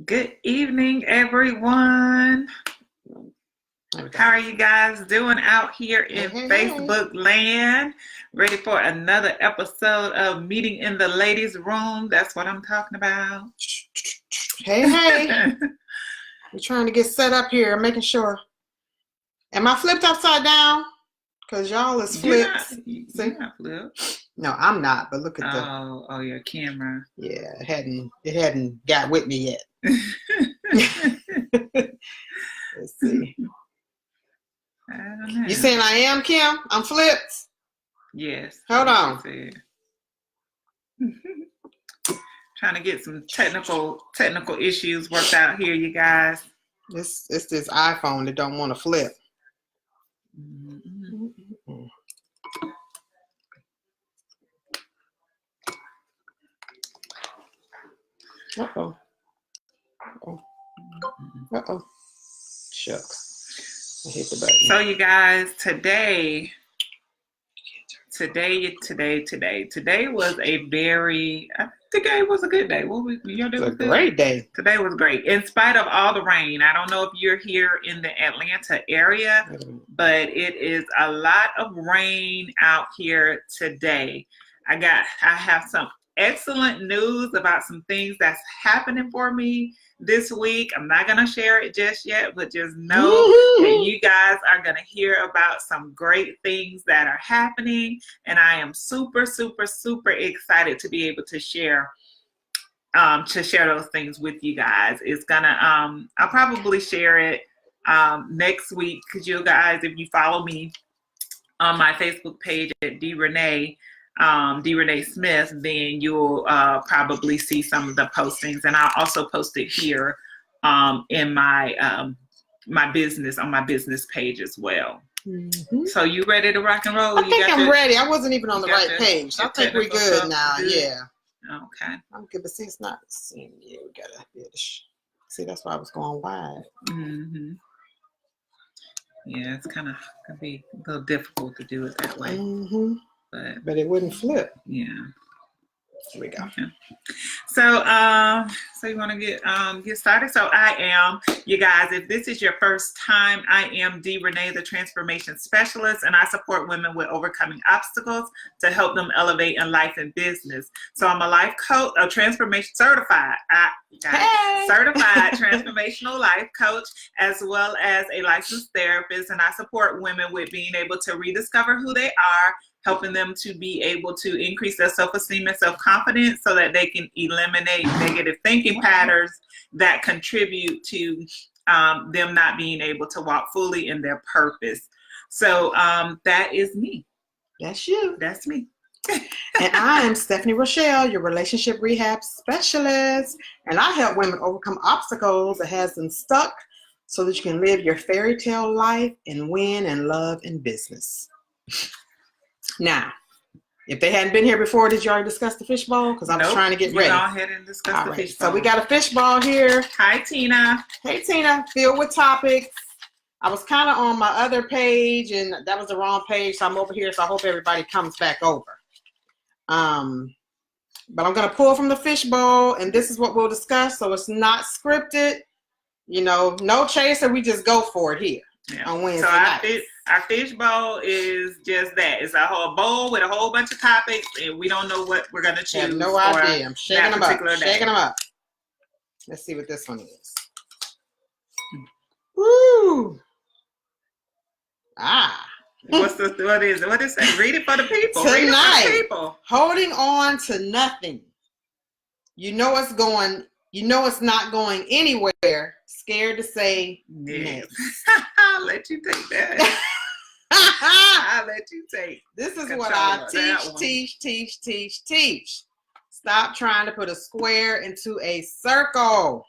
Good evening, everyone. How are you guys doing out here in Facebook land? Ready for another episode of Meeting in the Ladies' Room? That's what I'm talking about. Hey. We're trying to get set up here, making sure. Am I flipped upside down? Because y'all is flipped. You're not flipped. No, I'm not, but look at Oh, your camera. Yeah, it hadn't got with me yet. Let's see. I don't know. You saying I am, Kim? I'm flipped? Yes. Hold on. Trying to get some technical issues worked out here, you guys. It's this iPhone that don't want to flip. Uh-oh. Shucks. I hit the button. So you guys, today was a very, today was a good day. Your day was good? Great day. Today was great. In spite of all the rain. I don't know if you're here in the Atlanta area, but it is a lot of rain out here today. I have some excellent news about some things that's happening for me this week. I'm not going to share it just yet, but just know that you guys are going to hear about some great things that are happening. And I am super, super, super excited to be able to share those things with you guys. It's gonna, I'll probably share it next week, because you guys, if you follow me on my Facebook page at D.Renee, D.Renee Smith, then you'll probably see some of the postings, and I'll also post it here in my my business page as well. So you ready to rock and roll? I think I'm ready. I wasn't even on the right page. I think we're good now. Yeah. Okay. I'm good, but see, it's not the same. Yeah, we gotta be able to see. That's why I was going wide. Yeah, it's kind of gonna be a little difficult to do it that way. But it wouldn't flip. Yeah. Here we go. Okay. So you want to get started? So I am, you guys, if this is your first time, I am D.Renee, the transformation specialist, and I support women with overcoming obstacles to help them elevate in life and business. So I'm a life coach, a transformation certified transformational life coach, as well as a licensed therapist, and I support women with being able to rediscover who they are, helping them to be able to increase their self-esteem and self-confidence so that they can eliminate negative thinking patterns that contribute to them not being able to walk fully in their purpose. So that is me. That's you. That's me. And I am Stephanie Rochelle, your relationship rehab specialist. And I help women overcome obstacles that has them stuck so that you can live your fairy tale life and win in love and business. Now, if they hadn't been here before, did you already discuss the fishbowl? Because I was trying to get ready. Go ahead and discuss the fishbowl. So we got a fishbowl here. Hi, Tina. Hey, Tina. Filled with topics. I was kind of on my other page, and that was the wrong page, so I'm over here, so I hope everybody comes back over. But I'm going to pull from the fishbowl, and this is what we'll discuss, so it's not scripted. You know, no chaser. We just go for it here on Wednesday night. Our fishbowl is just that. It's a whole bowl with a whole bunch of topics, and we don't know what we're going to choose. I have no idea. I'm shaking them up. Shaking them up. Let's see what this one is. Woo! What is it? What is it? Read it for the people. Tonight, read it for the people. Holding on to nothing. You know it's not going anywhere. Scared to say next. I'll let you take that. I'll let you take. This is what I teach. Stop trying to put a square into a circle.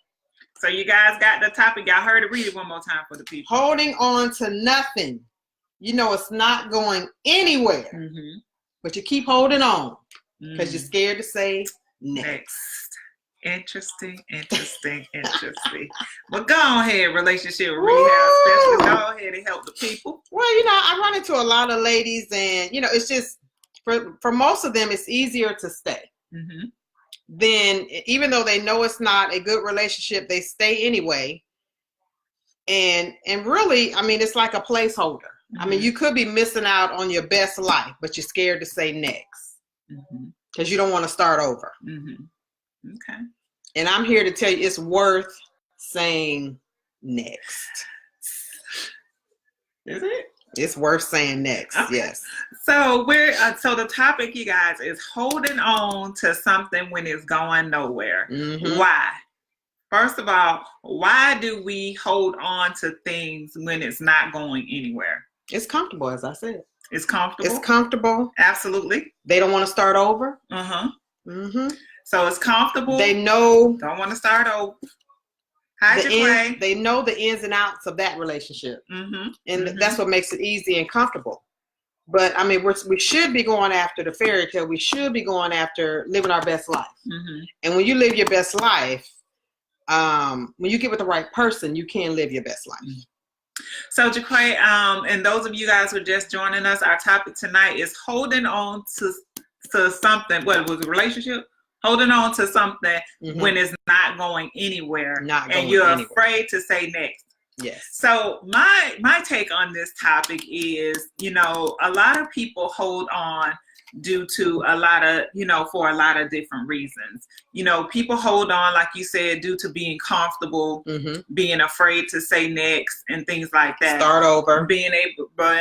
So you guys got the topic. Y'all heard it. Read it one more time for the people. Holding on to nothing. You know it's not going anywhere. But you keep holding on because you're scared to say next. Interesting. Well, go ahead, relationship rehab specialist. Go ahead and help the people. Well, you know, I run into a lot of ladies, and you know, it's just for most of them, it's easier to stay. then even though they know it's not a good relationship, they stay anyway. And really, I mean, it's like a placeholder. I mean, you could be missing out on your best life, but you're scared to say next because you don't want to start over. Okay. And I'm here to tell you it's worth saying next. Is it? It's worth saying next. Okay. Yes. So so the topic, you guys, is holding on to something when it's going nowhere. Why? First of all, why do we hold on to things when it's not going anywhere? It's comfortable, as I said. It's comfortable. It's comfortable. Absolutely. They don't want to start over. So it's comfortable. They know. Don't want to start over. Hi, they know the ins and outs of that relationship. And that's what makes it easy and comfortable. But I mean, we should be going after the fairy tale. We should be going after living our best life. And when you live your best life, when you get with the right person, you can live your best life. So Jaquay, and those of you guys who are just joining us, our topic tonight is holding on to something. What was a relationship? Holding on to something when it's not going anywhere, and you're afraid to say next. Yes. So my take on this topic is, you know, a lot of people hold on due to a lot of, you know, for a lot of different reasons. You know, people hold on, like you said, due to being comfortable, being afraid to say next and things like that. Start over. Being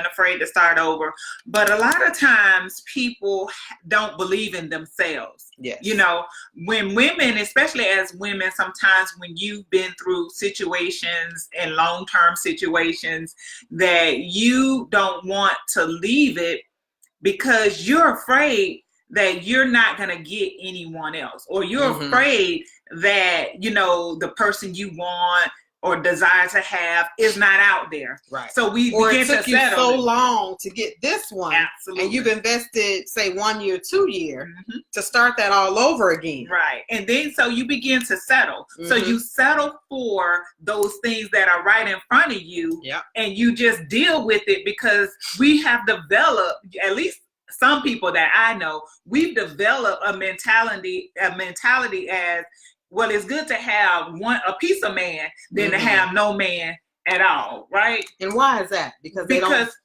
afraid to start over. But a lot of times people don't believe in themselves. Yes. You know, when women, especially as women, sometimes when you've been through situations and long-term situations that you don't want to leave it, because you're afraid that you're not going to get anyone else, or you're afraid that, you know, the person you want or desire to have is not out there. Right. So we or begin it took to you settle so long to get this one. Absolutely. And you've invested, say, 1 year, 2 year to start that all over again. Right. And then so you begin to settle. So you settle for those things that are right in front of you, and you just deal with it, because we have developed, at least some people that I know, we've developed a mentality as, well, it's good to have a piece of man than to have no man at all, right? And why is that? Because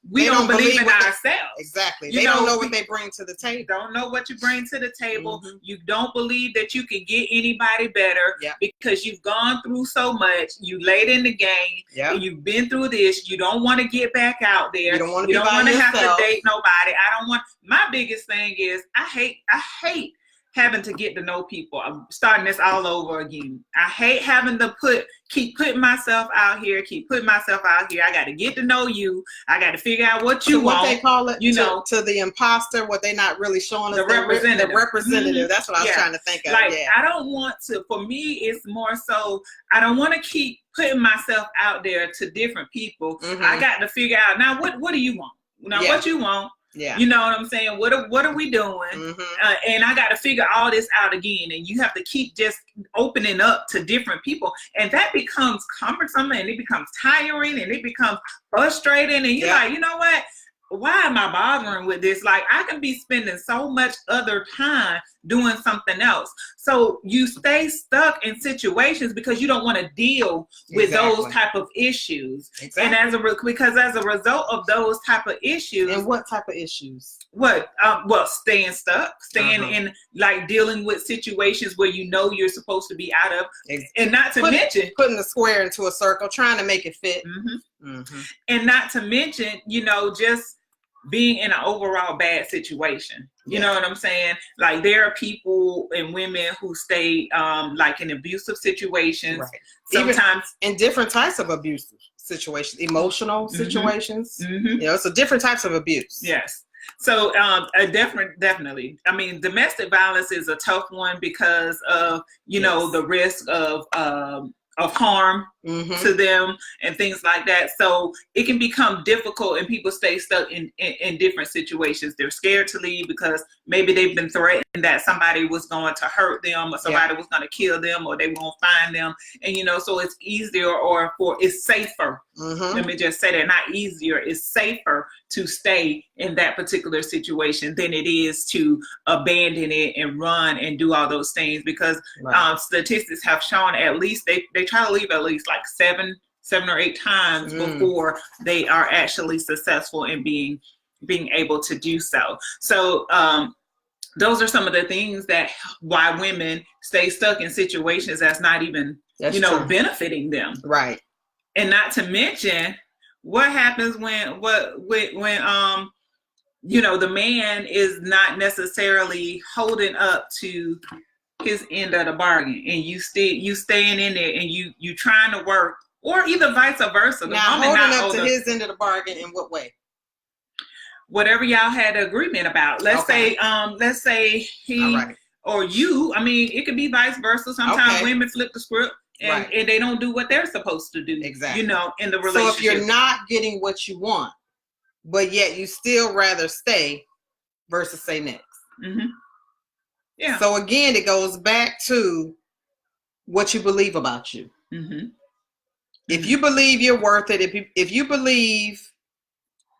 we don't believe in ourselves. Exactly. They don't know what they bring to the table. Don't know what you bring to the table. You don't believe that you can get anybody better because you've gone through so much. You laid in the game. And you've been through this. You don't want to get back out there. You don't want to have to date nobody. I don't want. My biggest thing is I hate having to get to know people. I'm starting this all over again. I hate having to keep putting myself out here. I got to get to know you. I got to figure out what you want. What they call it, you know, to the imposter, what they're not really showing us. The representative. The representative. That's what I was trying to think of. Like, I don't want to, for me, it's more so, I don't want to keep putting myself out there to different people. I got to figure out, now, what do you want? Now, what you want? Yeah. You know what I'm saying? What are we doing? And I got to figure all this out again. And you have to keep just opening up to different people. And that becomes cumbersome, and it becomes tiring, and it becomes frustrating. And you're like, you know what? Why am I bothering with this? Like, I can be spending so much other time doing something else. So you stay stuck in situations because you don't want to deal with those type of issues. And because as a result of those type of issues. And what type of issues? What? Well, staying stuck, in, like, dealing with situations where you know you're supposed to be out of, and not to mention putting the square into a circle, trying to make it fit. And not to mention, you know, just being in an overall bad situation. You know what I'm saying? Like, there are people and women who stay like in abusive situations. Right. Sometimes in different types of abusive situations, emotional situations. You know, so different types of abuse. Yes. So definitely. I mean, domestic violence is a tough one because of, you know, the risk of harm to them and things like that. So it can become difficult and people stay stuck in different situations. They're scared to leave because maybe they've been threatened that somebody was going to hurt them or somebody was going to kill them or they won't find them. And, so it's easier it's safer. Let me just say that, not easier. It's safer to stay in that particular situation than it is to abandon it and run and do all those things, because statistics have shown at least they try to leave at least like seven or eight times before they are actually successful in being able to do so. So those are some of the things that why women stay stuck in situations that's not even true. Benefiting them. Right. And not to mention what happens when the man is not necessarily holding up to his end of the bargain, and you staying in there and you trying to work, or either vice versa. Now holding up to his end of the bargain in what way? Whatever y'all had an agreement about. Let's say he or you. I mean, it could be vice versa. Sometimes women flip the script and they don't do what they're supposed to do. Exactly. In the relationship. So if you're not getting what you want, but yet you still rather stay versus say next. Yeah. So again, it goes back to what you believe about you. If you believe you're worth it, if you believe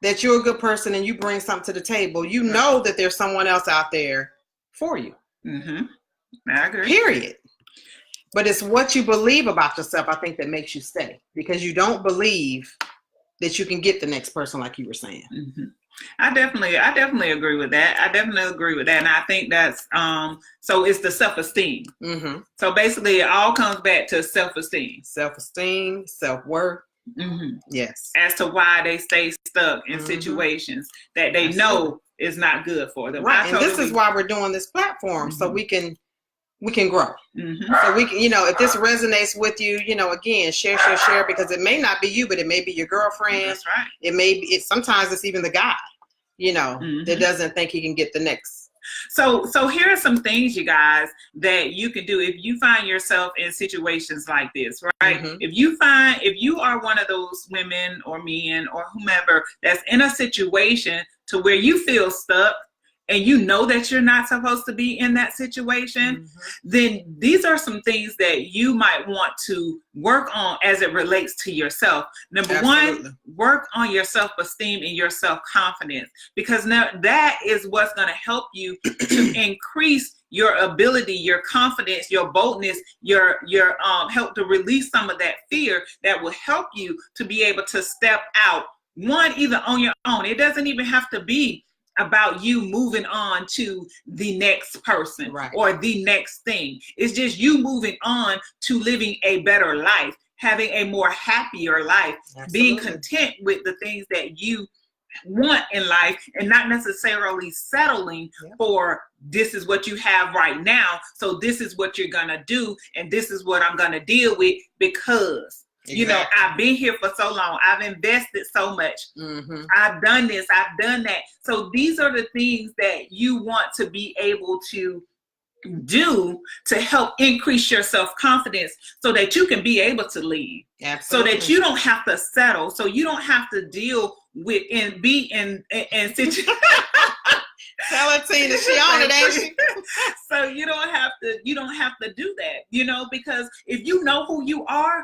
that you're a good person and you bring something to the table, you know that there's someone else out there for you. I agree. Period. But it's what you believe about yourself, I think, that makes you stay, because you don't believe that you can get the next person, like you were saying. I definitely agree with that. And I think that's so it's the self-esteem. So basically it all comes back to self-esteem, self-worth. Yes. As to why they stay stuck in situations that they know is not good for them. Right. And this is why we're doing this platform, so we can grow. So we can, if this resonates with you, again, share, because it may not be you, but it may be your girlfriend. That's right. It may be, sometimes it's even the guy, that doesn't think he can get the next. So here are some things, you guys, that you can do if you find yourself in situations like this, right? If you are one of those women or men or whomever that's in a situation to where you feel stuck, and you know that you're not supposed to be in that situation, then these are some things that you might want to work on as it relates to yourself. Number one, work on your self-esteem and your self-confidence, because now that is what's going to help you to increase your ability, your confidence, your boldness, your help to release some of that fear that will help you to be able to step out, either on your own. It doesn't even have to be about you moving on to the next person or the next thing. It's just you moving on to living a better life, having a more happier life, being content with the things that you want in life, and not necessarily settling for this is what you have right now, so this is what you're gonna do, and this is what I'm gonna deal with because I've been here for so long. I've invested so much. I've done this. I've done that. So these are the things that you want to be able to do to help increase your self-confidence so that you can be able to leave. Absolutely. So that you don't have to settle. So you don't have to deal with and be in situations. Tell her, Tina, she on it, ain't she? So you don't have to do that, because if you know who you are,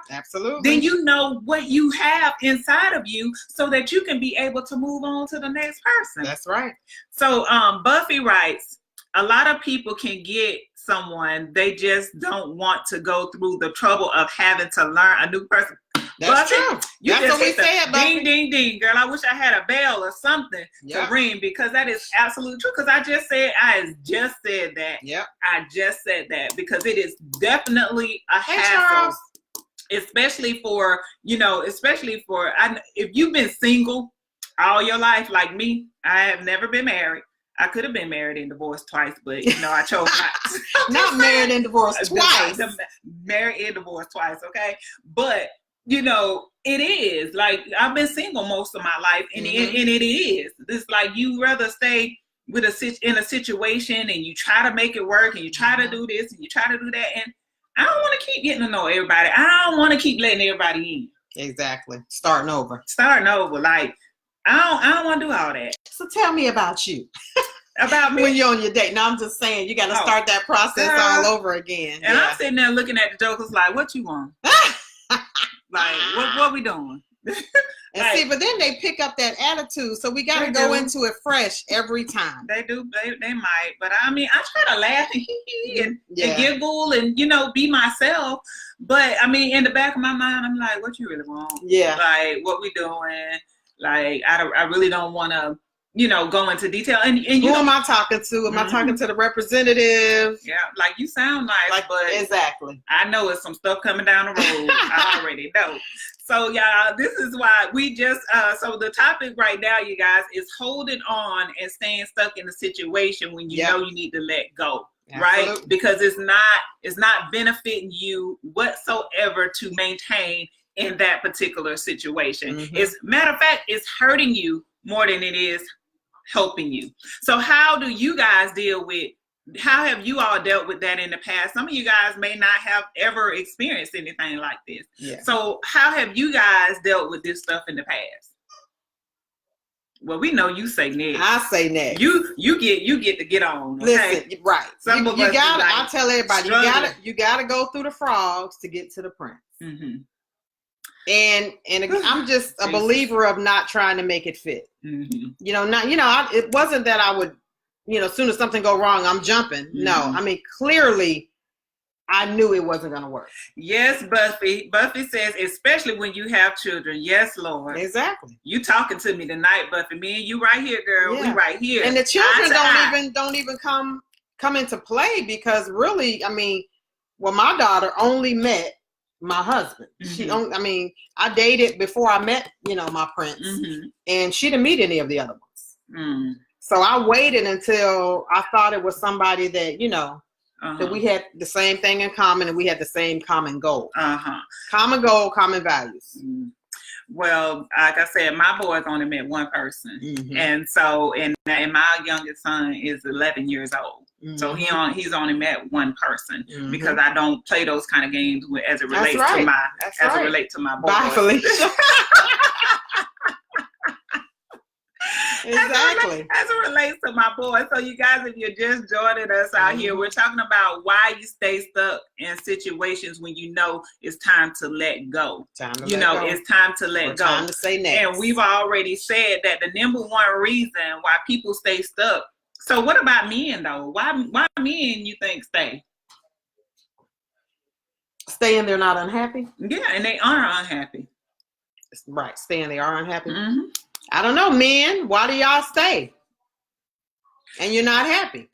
then you know what you have inside of you so that you can be able to move on to the next person. That's right. So Buffy writes, a lot of people can get someone, they just don't want to go through the trouble of having to learn a new person. That's Buffy, true. That's what we said, Buffy. Ding, ding, ding. Girl, I wish I had a bell or something to ring, because that is absolutely true. Because I just said that. Yep. I just said that because it is definitely a hassle. Especially for, if you've been single all your life like me. I have never been married. I could have been married and divorced twice, but I chose not. Not married and divorced twice. Married and divorced twice, okay? But it is like I've been single most of my life, and it is. It's like you rather stay in a situation and you try to make it work, and you try to do this and you try to do that, and I don't want to keep getting to know everybody. I don't want to keep letting everybody in. Exactly. Starting over. Like, I don't want to do all that. So tell me about you. About me? When you're on your date. No, I'm just saying, you got to start that process all over again. And I'm sitting there looking at the jokers like, what you want? Like, what we doing? And like, see, but then they pick up that attitude, so we got to go into it fresh every time. They do. They might. But I mean, I try to laugh and giggle and, you know, be myself. But I mean, in the back of my mind, I'm like, what you really want? Yeah. Like, what we doing? Like, I really don't want to, you know, go into detail. And you who am I talking to? Am I talking to the representative? Yeah, like, you sound nice, but exactly. I know it's some stuff coming down the road. I already know. So, y'all, this is why we just, so the topic right now, you guys, is holding on and staying stuck in a situation when you know you need to let go. Absolutely. Right? Because it's not benefiting you whatsoever to maintain in that particular situation. It's, matter of fact, it's hurting you more than it is helping you. So how do you guys how have you all dealt with that in the past? Some of you guys may not have ever experienced anything like this. Yeah. So how have you guys dealt with this stuff in the past? Well, we know you say next. I say next. You get to get on. Okay? Listen, right. Some of us gotta. Like, I tell everybody, you gotta go through the frogs to get to the prince. And I'm just a believer of not trying to make it fit. You know, it wasn't that I would, you know, as soon as something go wrong, I'm jumping. No, I mean, clearly I knew it wasn't going to work. Yes, Buffy. Buffy says, especially when you have children. Yes, Lord. Exactly. You talking to me tonight, Buffy. Me and you right here, girl. Yeah. We right here. And the children don't even come into play, because really, I mean, well, my daughter only met my husband. I dated before I met, you know, my prince, and she didn't meet any of the other ones. So I waited until I thought it was somebody that, you know, that we had the same thing in common, and we had the same common goal. Common goal, common values. Well, like I said, my boys only met one person. And so, and my youngest son is 11 years old. So he's only met one person, because I don't play those kind of games as it relates to my boys. Bye, Felicia. Exactly. As it relates to my boys. So you guys, if you're just joining us out here, we're talking about why you stay stuck in situations when you know it's time to let go. It's time to let go. Time to say next. And we've already said that the number one reason why people stay stuck. So what about men though? Why men you think stay? Staying, they're not unhappy? Yeah, and they are unhappy. Right, staying, they are unhappy. I don't know, men. Why do y'all stay? And you're not happy.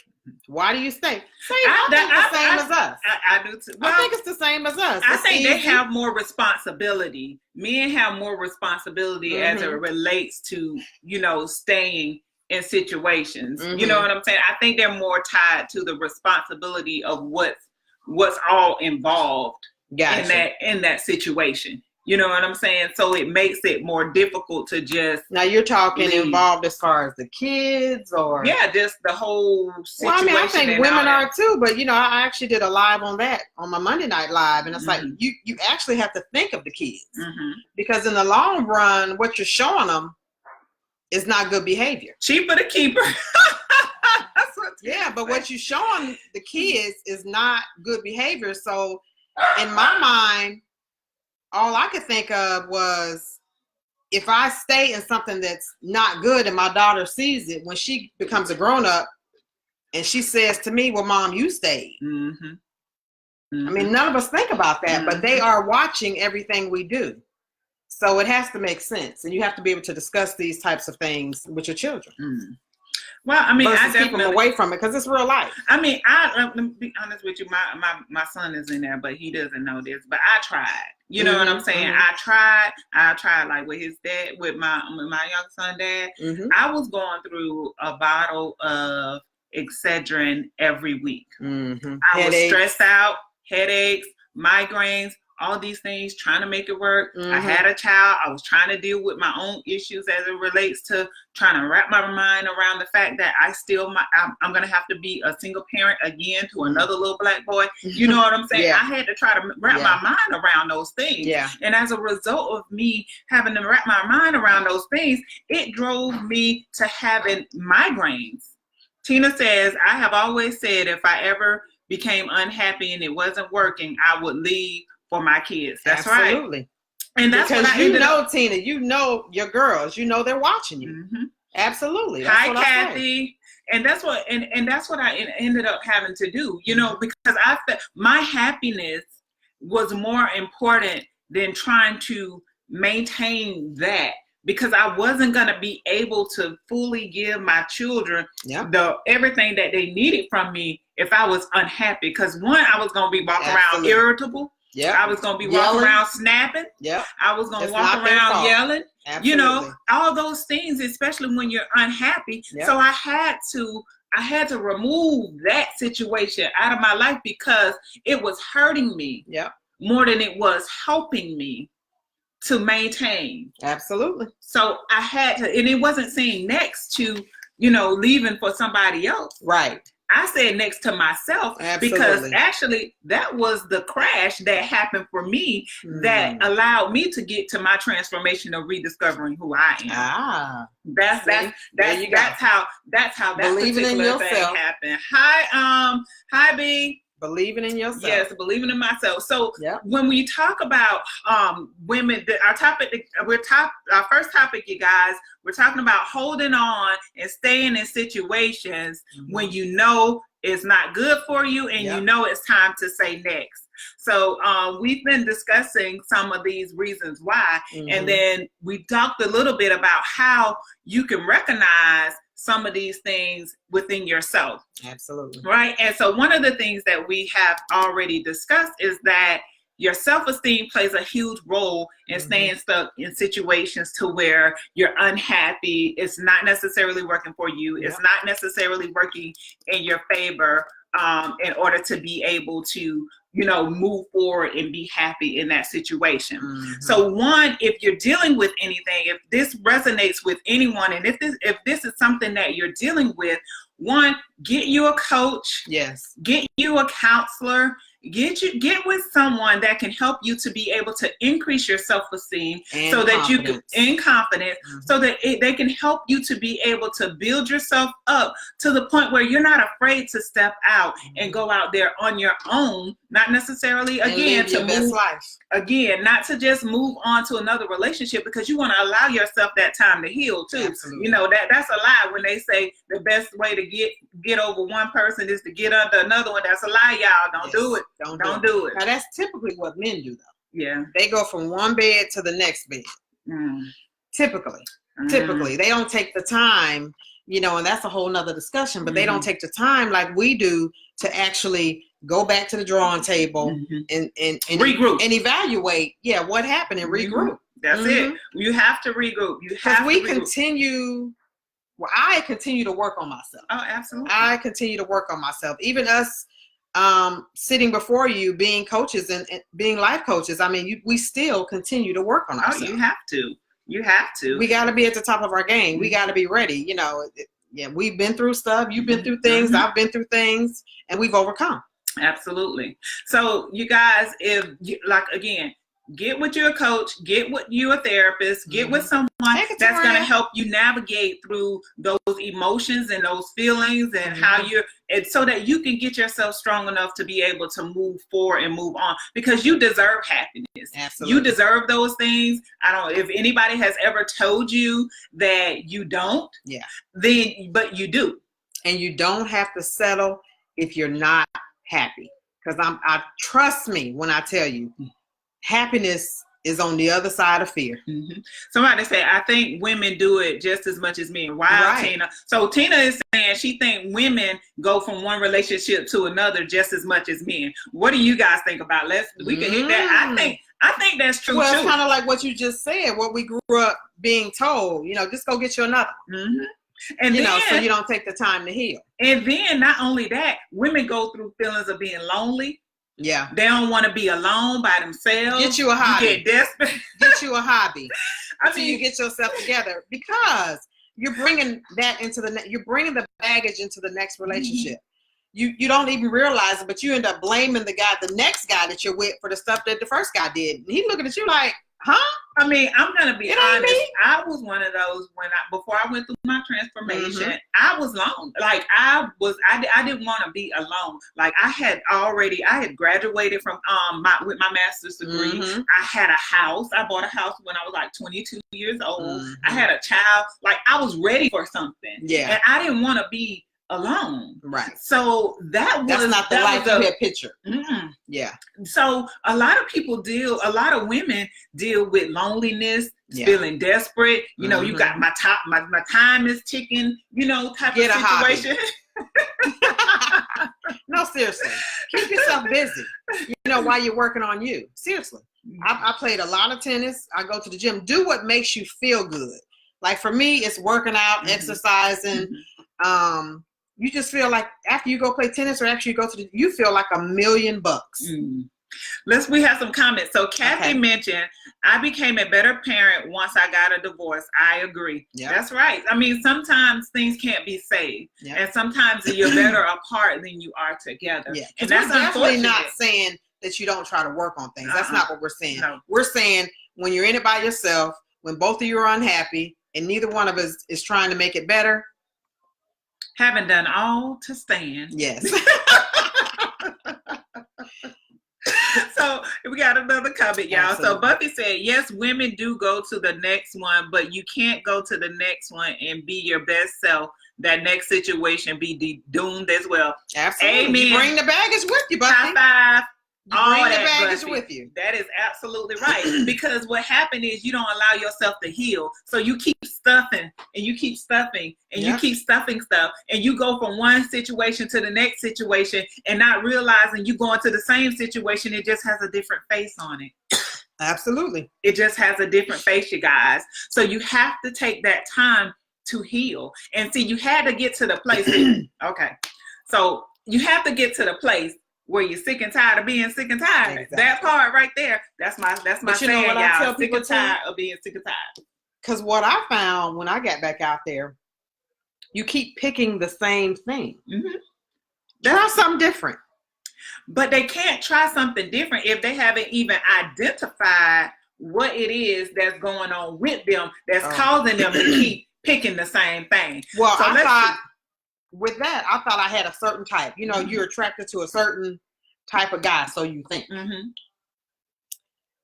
Why do you stay? I think the same as us. I do too. Well, I think it's the same as us. I think they have more responsibility. Men have more responsibility as it relates to, you know, staying in situations. You know what I'm saying? I think they're more tied to the responsibility of what's all involved in that situation. You know what I'm saying? So it makes it more difficult to just. Now you're talking involved as far as the kids, or just the whole situation. Well, I mean, I think women are too, but you know, I actually did a live on that on my Monday Night Live, and it's like you actually have to think of the kids, because in the long run, what you're showing them is not good behavior. Cheaper to keep her. But what you're showing the kids is not good behavior. So in my mind, all I could think of was, if I stay in something that's not good and my daughter sees it, when she becomes a grown-up and she says to me, well, Mom, you stayed. I mean, none of us think about that, but they are watching everything we do. So it has to make sense. And you have to be able to discuss these types of things with your children. Well, I mean, I keep them away from it, because it's real life. I mean, let me be honest with you. My son is in there, but he doesn't know this. But I tried. You know what I'm saying? I tried like with his dad, with my young son dad. I was going through a bottle of Excedrin every week. I was stressed out, headaches, migraines, all these things, trying to make it work. Mm-hmm. I had a child. I was trying to deal with my own issues as it relates to trying to wrap my mind around the fact that I'm going to have to be a single parent again to another little black boy. You know what I'm saying? Yeah. I had to try to wrap my mind around those things. Yeah. And as a result of me having to wrap my mind around those things, it drove me to having migraines. Tina says, I have always said if I ever became unhappy and it wasn't working, I would leave for my kids. That's Absolutely. Right. And that's because what Tina, you know your girls, you know they're watching you. Mm-hmm. Absolutely. That's Hi, what Kathy. And that's what and that's what I ended up having to do, you know, because I felt my happiness was more important than trying to maintain that, because I wasn't going to be able to fully give my children everything that they needed from me if I was unhappy. Because one, I was going to be walking around irritable. Yeah, I was going to be walking around snapping. Yeah, I was going to walk around yelling. Absolutely. You know, all those things, especially when you're unhappy. Yep. So I had to remove that situation out of my life because it was hurting me more than it was helping me to maintain. Absolutely. So I had to, and it wasn't saying next to, you know, leaving for somebody else. Right. I said next to myself. Absolutely. Because actually that was the crash that happened for me that allowed me to get to my transformation of rediscovering who I am. Ah. That's how that believing particular thing happened. Hi B. Believing in yourself. Yes, believing in myself. So when we talk about women, our first topic, you guys, we're talking about holding on and staying in situations when you know it's not good for you and you know it's time to say next. So we've been discussing some of these reasons why, and then we talked a little bit about how you can recognize some of these things within yourself. Absolutely. Right. And so one of the things that we have already discussed is that your self-esteem plays a huge role in staying stuck in situations to where you're unhappy. It's not necessarily working for you. It's not necessarily working in your favor in order to be able to, you know, move forward and be happy in that situation. So one, if you're dealing with anything, if this resonates with anyone, and if this is something that you're dealing with, one, get you a coach. Yes. Get you a counselor. Get with someone that can help you to be able to increase your self-esteem so that you can in confidence so that they can help you to be able to build yourself up to the point where you're not afraid to step out and go out there on your own, not necessarily again to move again, not to just move on to another relationship, because you want to allow yourself that time to heal too. Absolutely. You know, that's a lie when they say the best way to get over one person is to get under another one. That's a lie, y'all. Don't do it. Don't do it. Now that's typically what men do, though. Yeah. They go from one bed to the next bed. Typically they don't take the time, you know, and that's a whole nother discussion, but they don't take the time like we do to actually go back to the drawing table and regroup and evaluate what happened and regroup. That's it. You have to regroup. I continue to work on myself. Oh, absolutely. I continue to work on myself. Even us sitting before you, being coaches and being life coaches. I mean, we still continue to work on ourselves. Oh, you have to. You have to. We got to be at the top of our game. We got to be ready. You know, we've been through stuff. You've been through things. I've been through things, and we've overcome. Absolutely. So you guys, again, get with your coach, get with you a therapist, get with someone that's going to help you navigate through those emotions and those feelings and how so that you can get yourself strong enough to be able to move forward and move on, because you deserve happiness. Absolutely. You deserve those things. I don't know if anybody has ever told you that you don't, but you do. And you don't have to settle if you're not happy, because I trust me when I tell you, happiness is on the other side of fear. Somebody said, I think women do it just as much as men. Wow, Tina. So Tina is saying she thinks women go from one relationship to another just as much as men. What do you guys think about? We can hit that. I think that's true. Well, it's kind of like what you just said, what we grew up being told, you know, just go get you another. And you know, so you don't take the time to heal. And then not only that, women go through feelings of being lonely, Yeah. They don't want to be alone by themselves. Get you a hobby. You get desperate. Get you a hobby. I So mean, you get yourself together, because you're bringing that into you're bringing the baggage into the next relationship. You don't even realize it, but you end up blaming the next guy that you're with, for the stuff that the first guy did. And he's looking at you like, huh? I mean, I'm gonna be honest. Me. I was one of those before I went through my transformation. I was alone. Like I didn't want to be alone. Like I had graduated from with my master's degree. I had a house. I bought a house when I was like 22 years old. I had a child. Like I was ready for something. Yeah. And I didn't want to be alone. Right. So that's not the life you had pictured. Yeah. So a lot of women deal with loneliness, feeling desperate. You know, you got my time is ticking, type of situation. No, seriously. Keep yourself busy, while you're working on you. Seriously. I played a lot of tennis. I go to the gym. Do what makes you feel good. Like for me, it's working out, exercising. You just feel like after you go play tennis or after you go to you feel like $1,000,000. We have some comments. So Kathy mentioned, I became a better parent once I got a divorce. I agree. Yep. That's right. I mean, sometimes things can't be saved. Yep. And sometimes you're better apart than you are together. Yeah. And that's definitely not saying that you don't try to work on things. That's not what we're saying. No. We're saying when you're in it by yourself, when both of you are unhappy and neither one of us is trying to make it better, having done all to stand. Yes. So we got another comment, y'all. Absolutely. So Buffy said, yes, women do go to the next one, but you can't go to the next one and be your best self. That next situation be doomed as well. Absolutely. Amen. You bring the baggage with you, Buffy. High five. You bring the baggage with you. That is absolutely right. Because what happened is you don't allow yourself to heal. So you keep stuffing and you keep stuffing and you keep stuffing stuff. And you go from one situation to the next situation and not realizing you go into the same situation. It just has a different face on it. Absolutely. It just has a different face, you guys. So you have to take that time to heal. And see, you had to get to the place. Okay. So you have to get to the place where you're sick and tired of being sick and tired. Exactly. That part right there, that's my saying, y'all. I tell people, sick and tired of being sick and tired. Because what I found when I got back out there, you keep picking the same thing. Try something different. But they can't try something different if they haven't even identified what it is that's going on with them that's causing them to keep picking the same thing. Well, so I thought with that, I thought I had a certain type. You're attracted to a certain type of guy, so you think. And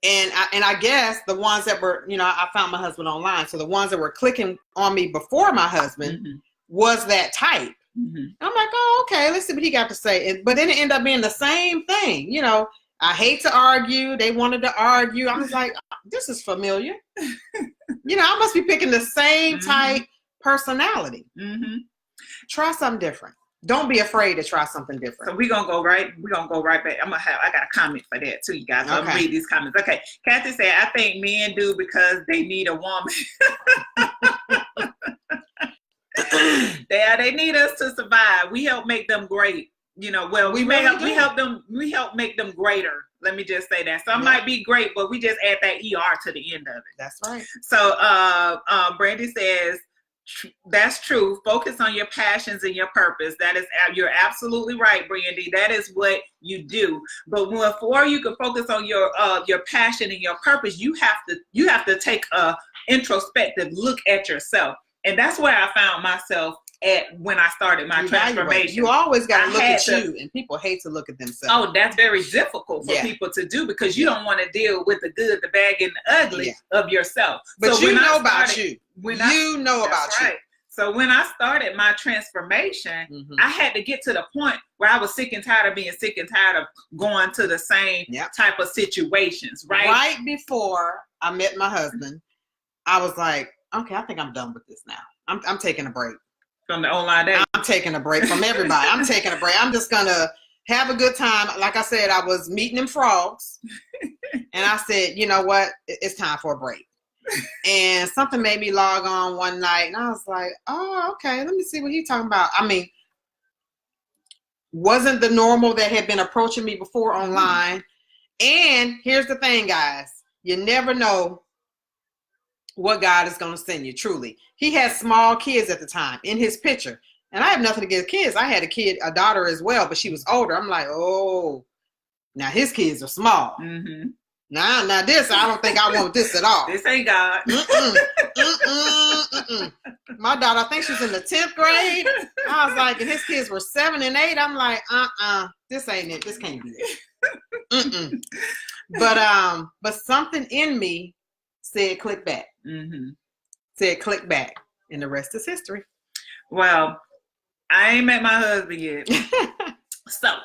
I guess the ones that were, I found my husband online. So the ones that were clicking on me before my husband was that type. I'm like, oh, okay, let's see what he got to say. But then it ended up being the same thing. I hate to argue. They wanted to argue. I was like, this is familiar. I must be picking the same type personality. Try something different. Don't be afraid to try something different. So we're gonna go right back. I got a comment for that too, you guys. So I'm gonna read these comments. Okay. Kathy said, I think men do because they need a woman. They need us to survive. We help make them great. We help make them greater. Let me just say that. Some might be great, but we just add that ER to the end of it. That's right. So Brandy says, that's true. Focus on your passions and your purpose. You're absolutely right, Brandy. That is what you do. But before you can focus on your passion and your purpose, you have to take a introspective look at yourself. And that's where I found myself at when I started my transformation. You always got to look at you, and people hate to look at themselves. Oh, that's very difficult for people to do because you don't want to deal with the good, the bad, and the ugly of yourself. But you know about you. So when I started my transformation, I had to get to the point where I was sick and tired of being sick and tired of going to the same type of situations. Right before I met my husband, I was like, okay, I think I'm done with this now. I'm taking a break. From the online dating? I'm taking a break from everybody. I'm taking a break. I'm just going to have a good time. Like I said, I was meeting them frogs. And I said, you know what? It's time for a break. And something made me log on one night. And I was like, oh, okay. Let me see what he's talking about. I mean, wasn't the normal that had been approaching me before online. And here's the thing, guys. You never know what God is going to send you, truly. He had small kids at the time in his picture. And I have nothing against kids. I had a daughter as well, but she was older. I'm like, oh, now his kids are small. Mm-hmm. Now this, I don't think I want this at all. This ain't God. My daughter, I think she's in the 10th grade. I was like, and his kids were 7 and 8. I'm like, this ain't it. This can't be it. But something in me said click back. Mm-hmm. Said click back. And the rest is history. Well, I ain't met my husband yet. So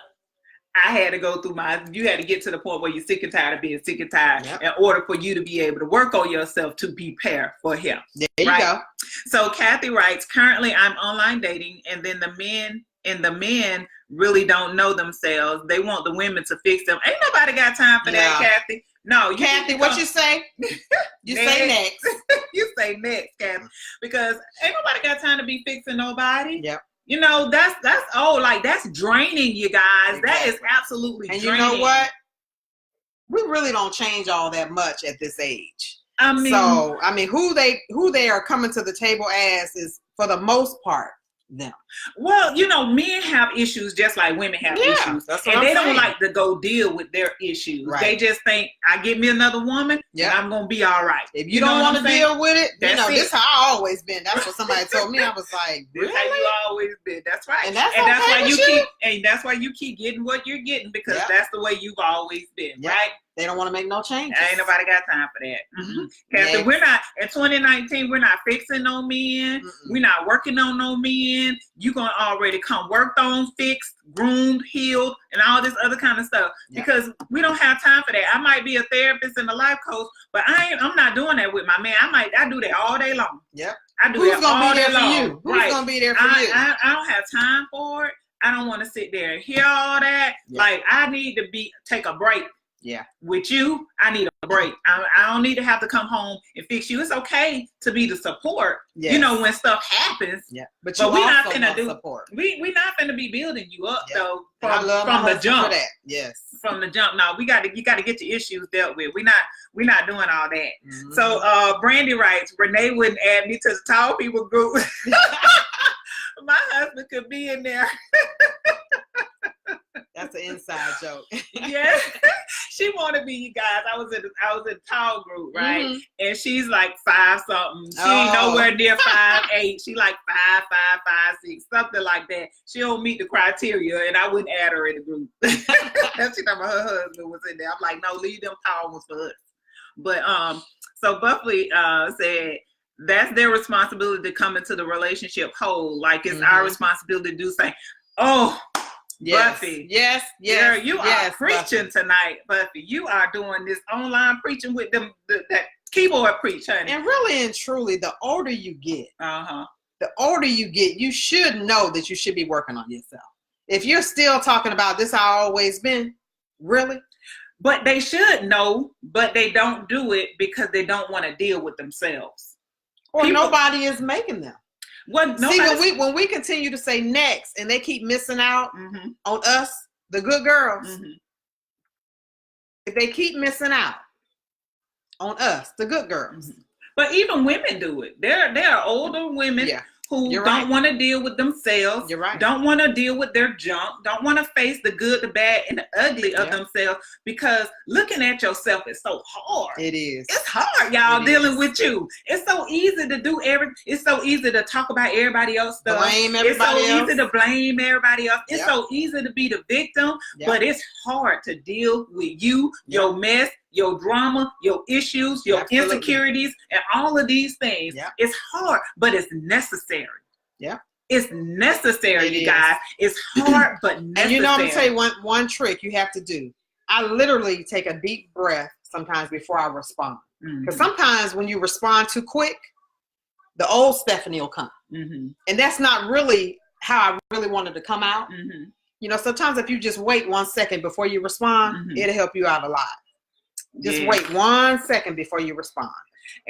I had to go through you had to get to the point where you're sick and tired of being sick and tired in order for you to be able to work on yourself to prepare for him. There you go. So Kathy writes, currently I'm online dating, and then the men really don't know themselves. They want the women to fix them. Ain't nobody got time for that, Kathy. No, Kathy, what you say? You say next. You say next, Kathy. Because ain't nobody got time to be fixing nobody. Yep. You know, that's that's draining, you guys. Exactly. That is absolutely draining. And you know what? We really don't change all that much at this age. I mean, who they are coming to the table as is, for the most part, them. Well, you know, men have issues just like women have issues. And they don't like to go deal with their issues. Right. They just think, I get me another woman, and I'm going to be all right. If you don't want to deal with it, this is how I always been. That's what somebody told me. I was like, really? This how you always been. That's right. And that's why you keep getting what you're getting, because that's the way you've always been, right? They don't want to make no changes. Ain't nobody got time for that. Mm-hmm. Kathy, we're not, in 2019, we're not fixing no men. We're not working on no men. You going to already come worked on, fixed, groomed, healed, and all this other kind of stuff. Because we don't have time for that. I might be a therapist and a life coach, but I'm not doing that with my man. I do that all day long. Yep. I do that all day long. Who's going to be there for you? I don't have time for it. I don't want to sit there and hear all that. Yep. Like, I need to take a break. Yeah. With you, I need a break. I don't need to have to come home and fix you. It's okay to be the support, you know, when stuff happens. Yeah. But we're not finna do support. We're not finna be building you up though from the jump. For that. Yes. From the jump. No, you gotta get your issues dealt with. We're not doing all that. Mm-hmm. So Brandy writes, Renee wouldn't add me to the tall people group. My husband could be in there. That's an inside joke. Yes, she wanted me, you guys. I was in a tall group, right? Mm-hmm. And she's like 5 something. She ain't nowhere near 5'8". She like 5'5", 5'6", something like that. She don't meet the criteria, and I wouldn't add her in the group. She thought her husband was in there. I'm like, no, leave them tall ones for us. But so Buffy said, that's their responsibility to come into the relationship whole. Like it's our responsibility to do something. Oh. Yes. Buffy, yes, girl, you are preaching Buffy. Tonight, Buffy. You are doing this online preaching with them, that keyboard preach, honey. And really and truly, the older you get, you should know that you should be working on yourself. If you're still talking about this, I always been, really? But they should know, but they don't do it because they don't want to deal with themselves. Or nobody is making them. See, when we continue to say next and they keep missing out on us, the good girls, if they keep missing out on us, the good girls. But even women do it. There are older women who don't want to deal with themselves, don't want to deal with their junk, don't want to face the good, the bad, and the ugly of themselves, because looking at yourself is so hard. It is. It's hard, y'all, dealing with you. It's so easy to do it's so easy to talk about everybody else's stuff. Blame everybody else. It's so easy to blame everybody else. It's so easy to be the victim, but it's hard to deal with you, your mess, your drama, your issues, your insecurities, and all of these things. It's hard, but it's necessary. It's necessary, you guys. It's hard, but necessary. And you know, I'm going to tell you one trick you have to do. I literally take a deep breath sometimes before I respond. Because sometimes when you respond too quick, the old Stephanie will come. And that's not really how I really wanted to come out. You know, sometimes if you just wait 1 second before you respond, it'll help you out a lot. Just wait 1 second before you respond.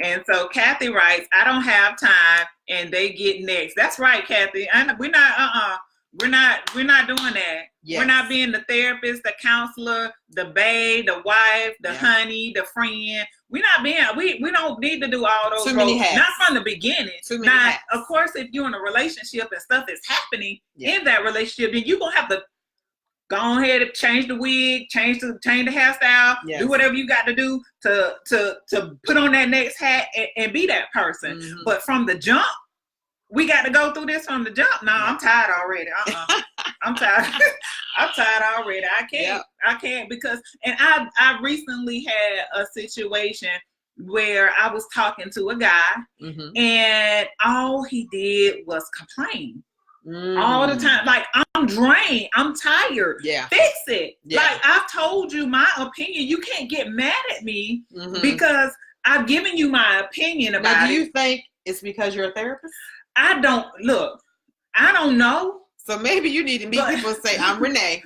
And so Kathy writes, I don't have time, and they get next. That's right, Kathy. We're not We're not doing that. Yes. We're not being the therapist, the counselor, the babe, the wife, the honey, the friend. We're not being. We don't need to do all those Too many roles. hats. Not from the beginning. Too many now, hats. of course, if you're in a relationship and stuff is happening in that relationship, then you're gonna have to go ahead and change the wig, change the hairstyle, do whatever you got to do to put on that next hat and be that person. Mm-hmm. But from the jump, we got to go through this from the jump. No, I'm tired already. I'm tired. I'm tired already. I can't because, and I recently had a situation where I was talking to a guy and all he did was complain. All the time. Like, I'm drained. I'm tired. Fix it. Like, I've told you my opinion. You can't get mad at me because I've given you my opinion about it. Now, do you think it's because you're a therapist? I don't know. So maybe you need to meet people and say, I'm Renee.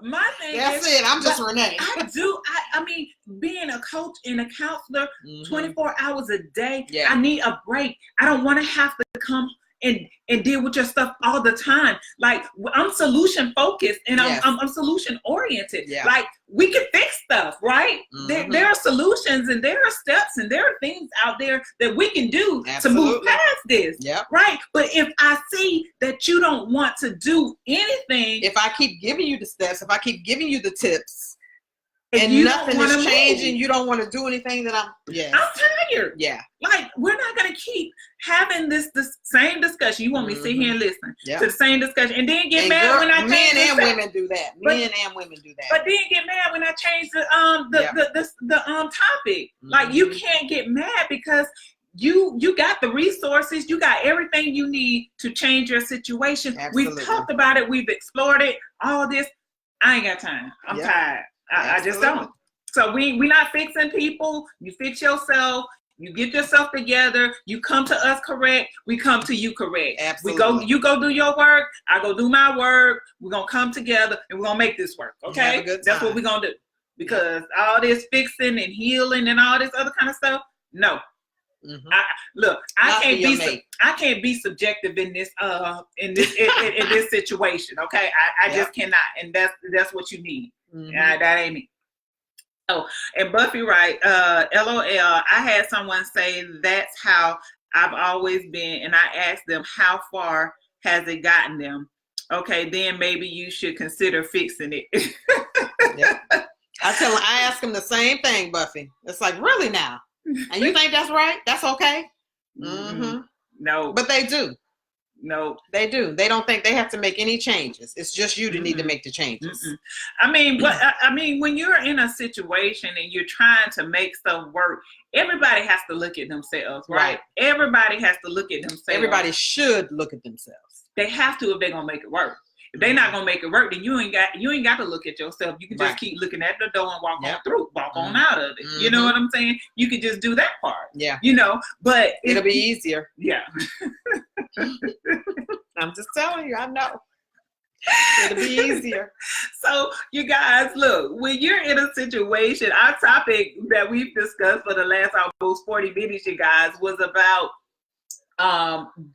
My thing That's it. I'm just Renee. I mean, being a coach and a counselor 24 hours a day, Yeah. I need a break. I don't want to have to come and deal with your stuff all the time. Like, I'm solution focused and I'm solution oriented. Yeah. Like, we can fix stuff, right? There are solutions and there are steps and there are things out there that we can do to move past this. Right? But if I see that you don't want to do anything, if I keep giving you the steps, if I keep giving you the tips, and you nothing is changing, you don't want to do anything, that I'm tired. Yeah. Like, we're not going to keep having this same discussion. You want me to sit here and listen to the same discussion and then get mad when I change men and women do that. Men and women do that. But then get mad when I change the topic. Like, you can't get mad because you got the resources, you got everything you need to change your situation. Absolutely. We've talked about it, we've explored it, all this. I ain't got time. I'm tired. I just don't. So we're not fixing people. You fix yourself. You get yourself together. You come to us correct. We come to you correct. Absolutely. You go do your work. I go do my work. We're going to come together and we're going to make this work. Okay? That's what we're going to do. Because all this fixing and healing and all this other kind of stuff, no. I can't be subjective in this in this situation. Okay? I just cannot. And that's what you need. That ain't me. Oh, and Buffy, right? LOL. I had someone say that's how I've always been, and I asked them how far has it gotten them. Okay, then maybe you should consider fixing it. I ask them the same thing, Buffy. It's like, really now? And you think that's right? That's okay? No, but they do. No, they do. They don't think they have to make any changes. It's just you that need to make the changes. I mean, when you're in a situation and you're trying to make stuff work, everybody has to look at themselves, right? Everybody has to look at themselves. Everybody should look at themselves. They have to if they're gonna make it work. If they're not gonna make it work, then you ain't got to look at yourself. You can just keep looking at the door and walk on out of it. You know what I'm saying? You can just do that part. Yeah. You know, but it'll be easier. Yeah. I'm just telling you, I know. It'll be easier. So, you guys, look, when you're in a situation, our topic that we've discussed for the last almost 40 minutes, you guys, was about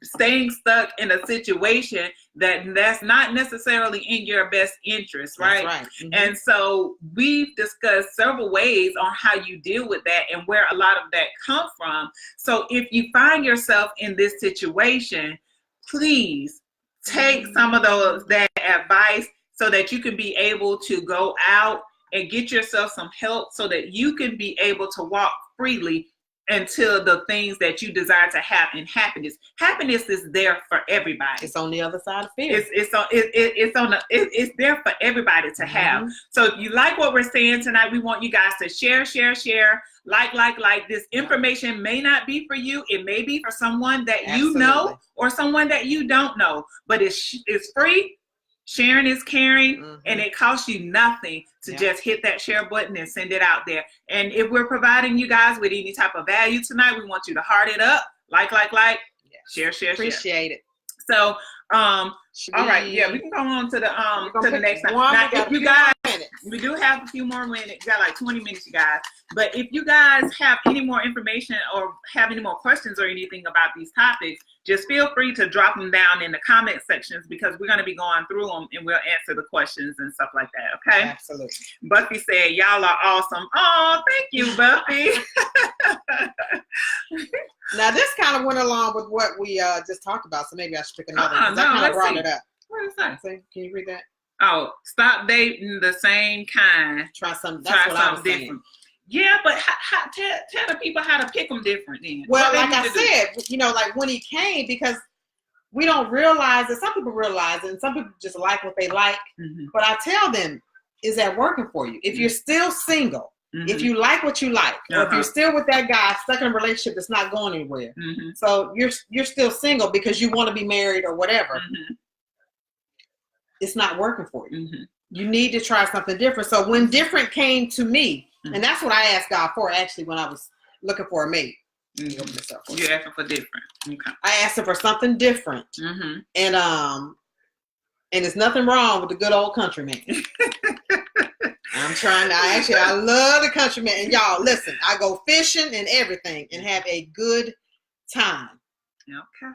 staying stuck in a situation that's not necessarily in your best interest, right? That's right. And so we've discussed several ways on how you deal with that and where a lot of that comes from. So if you find yourself in this situation, please take some of that advice so that you can be able to go out and get yourself some help so that you can be able to walk freely until the things that you desire to have in happiness. Happiness is there for everybody. It's on the other side of fear. It's there for everybody to have. So if you like what we're saying tonight, we want you guys to share, like. This information may not be for you. It may be for someone that you know or someone that you don't know. But it's free. Sharing is caring, and it costs you nothing to just hit that share button and send it out there. And if we're providing you guys with any type of value tonight, we want you to heart it up, like, share. Appreciate it. So, all right, we can go on to the next one. Now, if you guys, We do have a few more minutes. Got like 20 minutes, you guys. But if you guys have any more information or have any more questions or anything about these topics, just feel free to drop them down in the comment sections because we're going to be going through them and we'll answer the questions and stuff like that. Okay? Absolutely. Buffy said, y'all are awesome. Oh, thank you, Buffy. Now, this kind of went along with what we just talked about, so maybe I should pick another one. No, I kind of brought see. it up. What is that? Can you read that? Oh, stop dating the same kind. Try something. That's what I was different. saying. Yeah, but tell the people how to pick them different then. Well, like I said, you know, like when he came, because we don't realize it. Some people realize it, and some people just like what they like. Mm-hmm. But I tell them, is that working for you? If you're still single, if you like what you like, or if you're still with that guy stuck in a relationship that's not going anywhere, so you're still single because you want to be married or whatever, it's not working for you. You need to try something different. So when different came to me, and that's what I asked God for actually when I was looking for a mate. You're asking for different. Okay. I asked him for something different, and there's nothing wrong with the good old countryman. I love the countryman. And y'all, listen, I go fishing and everything and have a good time. Okay.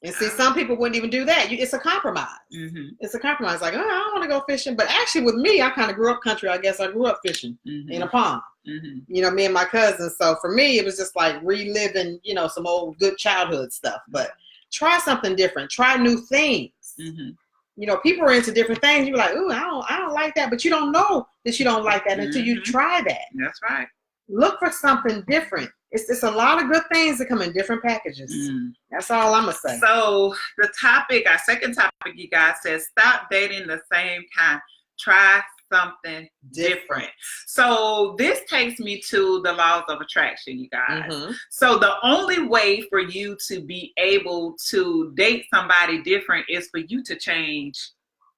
And see, some people wouldn't even do that. It's a compromise. It's a compromise. Like, oh, I don't want to go fishing. But actually, with me, I kind of grew up country. I guess I grew up fishing in a pond. You know, me and my cousins. So for me, it was just like reliving, you know, some old good childhood stuff. But try something different. Try new things. You know, people are into different things. You're like, ooh, I don't like that. But you don't know that you don't like that until you try that. That's right. Look for something different. It's a lot of good things that come in different packages. That's all I'm going to say. So the topic, our second topic, you guys, says stop dating the same kind. Try something different. So this takes me to the laws of attraction, you guys. So the only way for you to be able to date somebody different is for you to change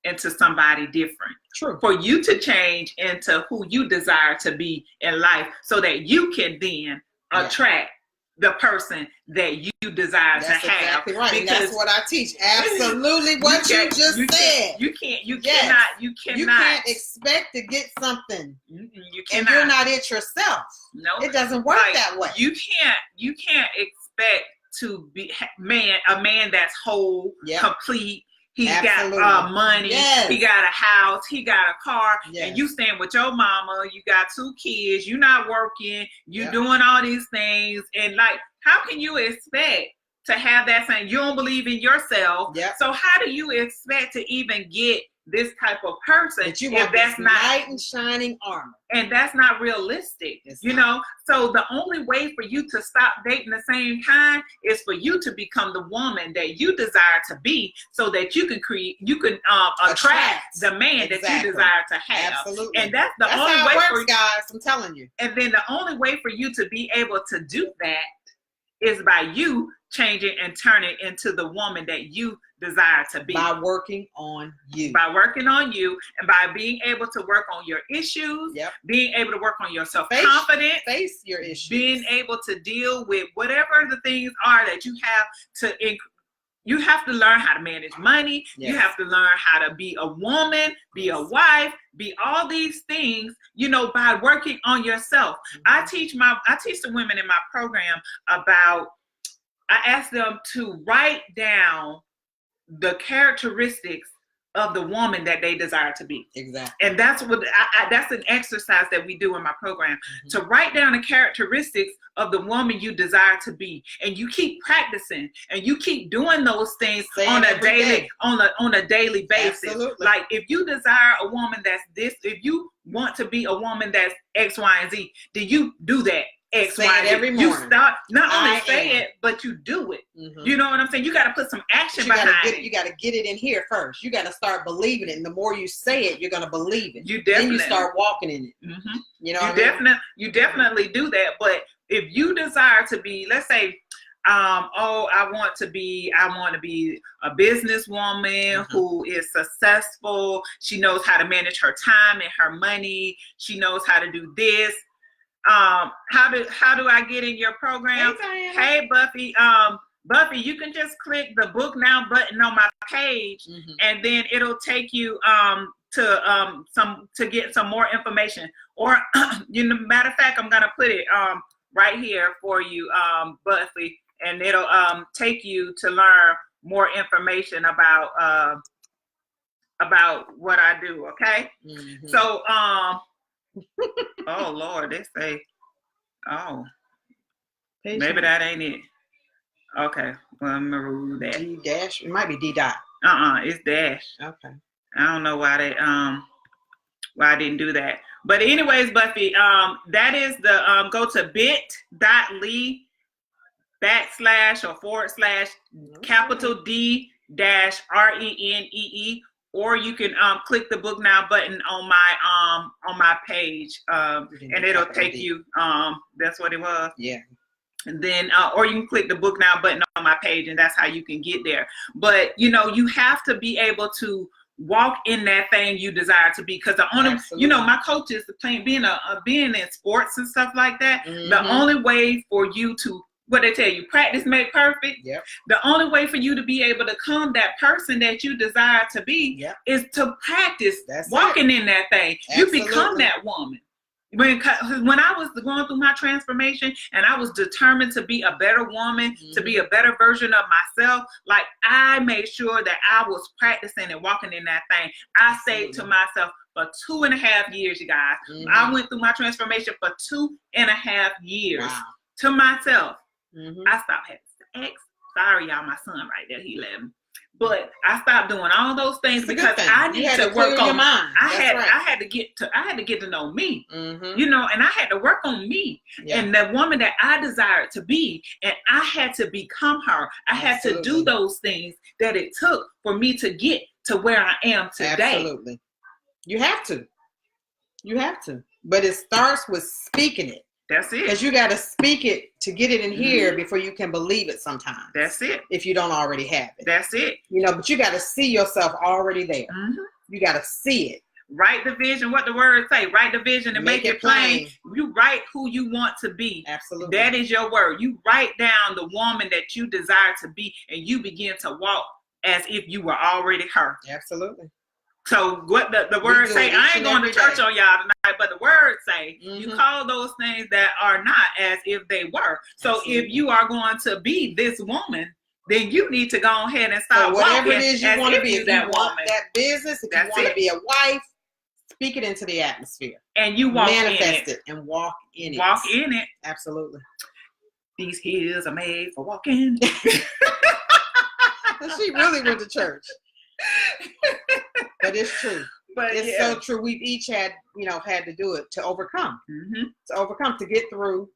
into somebody different. True. For you to change into who you desire to be in life so that you can then attract the person that you desire to have. Exactly right. And that's what I teach. Absolutely what you just said. You cannot expect to get something. You cannot. And you're not it yourself. No. It doesn't work that way. You can't expect to be a man that's whole, complete. He's got money, he got a house, he got a car, and you staying with your mama, you got 2 kids, you're not working, you doing all these things, and like, how can you expect to have that thing? You don't believe in yourself, so how do you expect to even get this type of person if that's not knight in shining armor? And that's not realistic, you know? So the only way for you to stop dating the same kind is for you to become the woman that you desire to be so that you can attract the man that you desire to have. Absolutely. And that's the only how way it works, guys. I'm telling you. And then the only way for you to be able to do that is by you changing and turning into the woman that you desire to be. By working on you. By working on you and by being able to work on your issues, being able to work on your self-confidence, face your issues, being able to deal with whatever the things are that you have to you have to learn how to manage money. You have to learn how to be a woman, be a wife, be all these things, you know, by working on yourself. I teach the women in my program about, I ask them to write down the characteristics of the woman that they desire to be. Exactly. And that's what that's an exercise that we do in my program, to write down the characteristics of the woman you desire to be. And you keep practicing and you keep doing those things on a daily basis. Absolutely. Like if you desire a woman that's this, if you want to be a woman that's X, Y, and Z, then you do that. X, Y, every morning. You start not only say it, but you do it. You know what I'm saying? You got to put some action behind it. You got to get it in here first. You got to start believing it. And the more you say it, you're going to believe it. Then you start walking in it. You know, you definitely do that. But if you desire to be, let's say, I want to be a businesswoman who is successful. She knows how to manage her time and her money. She knows how to do this. How do I get in your program? Hey Buffy, Buffy, you can just click the book now button on my page, and then it'll take you to get some more information, or matter of fact, I'm gonna put it right here for you, Buffy, and it'll take you to learn more information about what I do. Okay. Mm-hmm. So oh Lord, they say, oh, maybe that ain't it. Okay, well, I'm gonna remove that. D dash. It might be D dot. It's dash. Okay. I don't know why they why I didn't do that. But anyways, Buffy, that is the go to bit.ly / capital D dash RENEE, or you can click the book now button on my page, and it'll take you. That's what it was. Yeah. And then, or you can click the book now button on my page, and that's how you can get there. But you have to be able to walk in that thing you desire to be, because the only, my coaches being in sports and stuff like that. Mm-hmm. The only way for you to, what they tell you, practice make perfect. Yep. The only way for you to be able to become that person that you desire to be is to practice walking in that thing. Absolutely. You become that woman. When I was going through my transformation and I was determined to be a better woman, mm-hmm. to be a better version of myself, like I made sure that I was practicing and walking in that thing. I stayed to myself for 2.5 years, you guys. Mm-hmm. I went through my transformation for 2.5 years. Wow. To myself. Mm-hmm. I stopped having sex. Sorry, y'all, my son right there, he left me. But I stopped doing all those things because I need to work on your mind. I had to get to know me, mm-hmm. And I had to work on me and the woman that I desired to be, and I had to become her. I had to do those things that it took for me to get to where I am today. Absolutely. You have to. But it starts with speaking it. That's it. Because you got to speak it to get it in here before you can believe it sometimes. That's it. If you don't already have it. That's it. But you got to see yourself already there. Mm-hmm. You got to see it. Write the vision, what the words say. Write the vision and make it plain. You write who you want to be. Absolutely. That is your word. You write down the woman that you desire to be, and you begin to walk as if you were already her. Absolutely. So what the words say, I ain't going to church on y'all tonight, but the words say, mm-hmm. you call those things that are not as if they were. So Absolutely. If you are going to be this woman, then you need to go ahead and start whatever walking it is you want to be. If that you want that business, if you want to be a wife, speak it into the atmosphere. And you manifest it and walk in it. Walk in it. Absolutely. These hills are made for walking. She really went to church. But it's true. But it's so true. We've each had to do it to overcome. Mm-hmm. To get through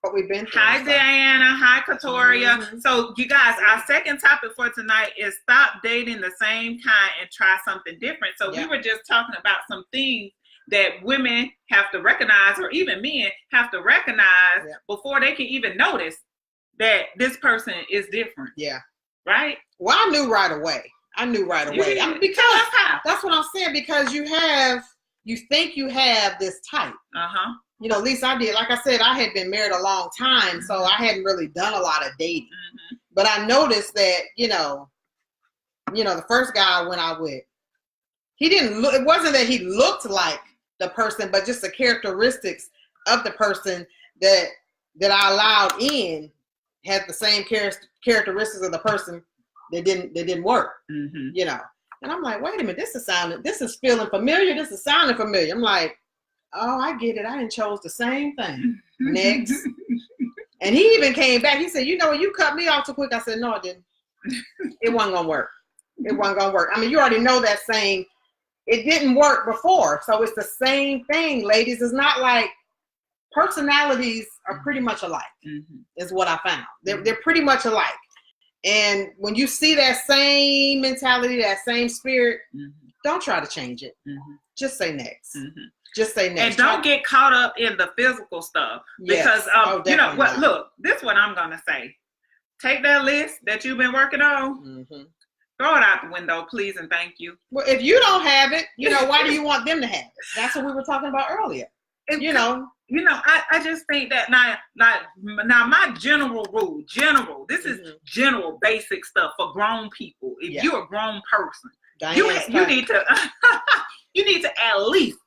what we've been through. Hi, Diana. Hi, Katoria. Mm-hmm. So, you guys, our second topic for tonight is stop dating the same kind and try something different. So, we were just talking about some things that women have to recognize, or even men have to recognize before they can even notice that this person is different. Yeah. Right? Well, I knew right away. Because that's what I'm saying. Because you think you have this type. At least I did. Like I said, I had been married a long time, so I hadn't really done a lot of dating. Mm-hmm. But I noticed that, the first guy I went out with, he didn't look. It wasn't that he looked like the person, but just the characteristics of the person that I allowed in had the same characteristics of the person that didn't work, mm-hmm. And I'm like, wait a minute, this is feeling familiar. This is sounding familiar. I'm like, oh, I get it. I done chose the same thing. Next. And he even came back. He said, you cut me off too quick. I said, no, I didn't. It wasn't going to work. It wasn't going to work. I mean, you already know that saying, it didn't work before. So it's the same thing, ladies. It's not like personalities are pretty much alike, mm-hmm. is what I found. They're pretty much alike. And when you see that same mentality, that same spirit, mm-hmm. don't try to change it. Mm-hmm. Just say next. Mm-hmm. Just say next. And don't get caught up in the physical stuff. Because, look, this is what I'm going to say. Take that list that you've been working on, mm-hmm. throw it out the window, please, and thank you. Well, if you don't have it, why do you want them to have it? That's what we were talking about earlier. I just think that now my general rule, this is mm-hmm. general basic stuff for grown people. If you're a grown person, You need to you need to at least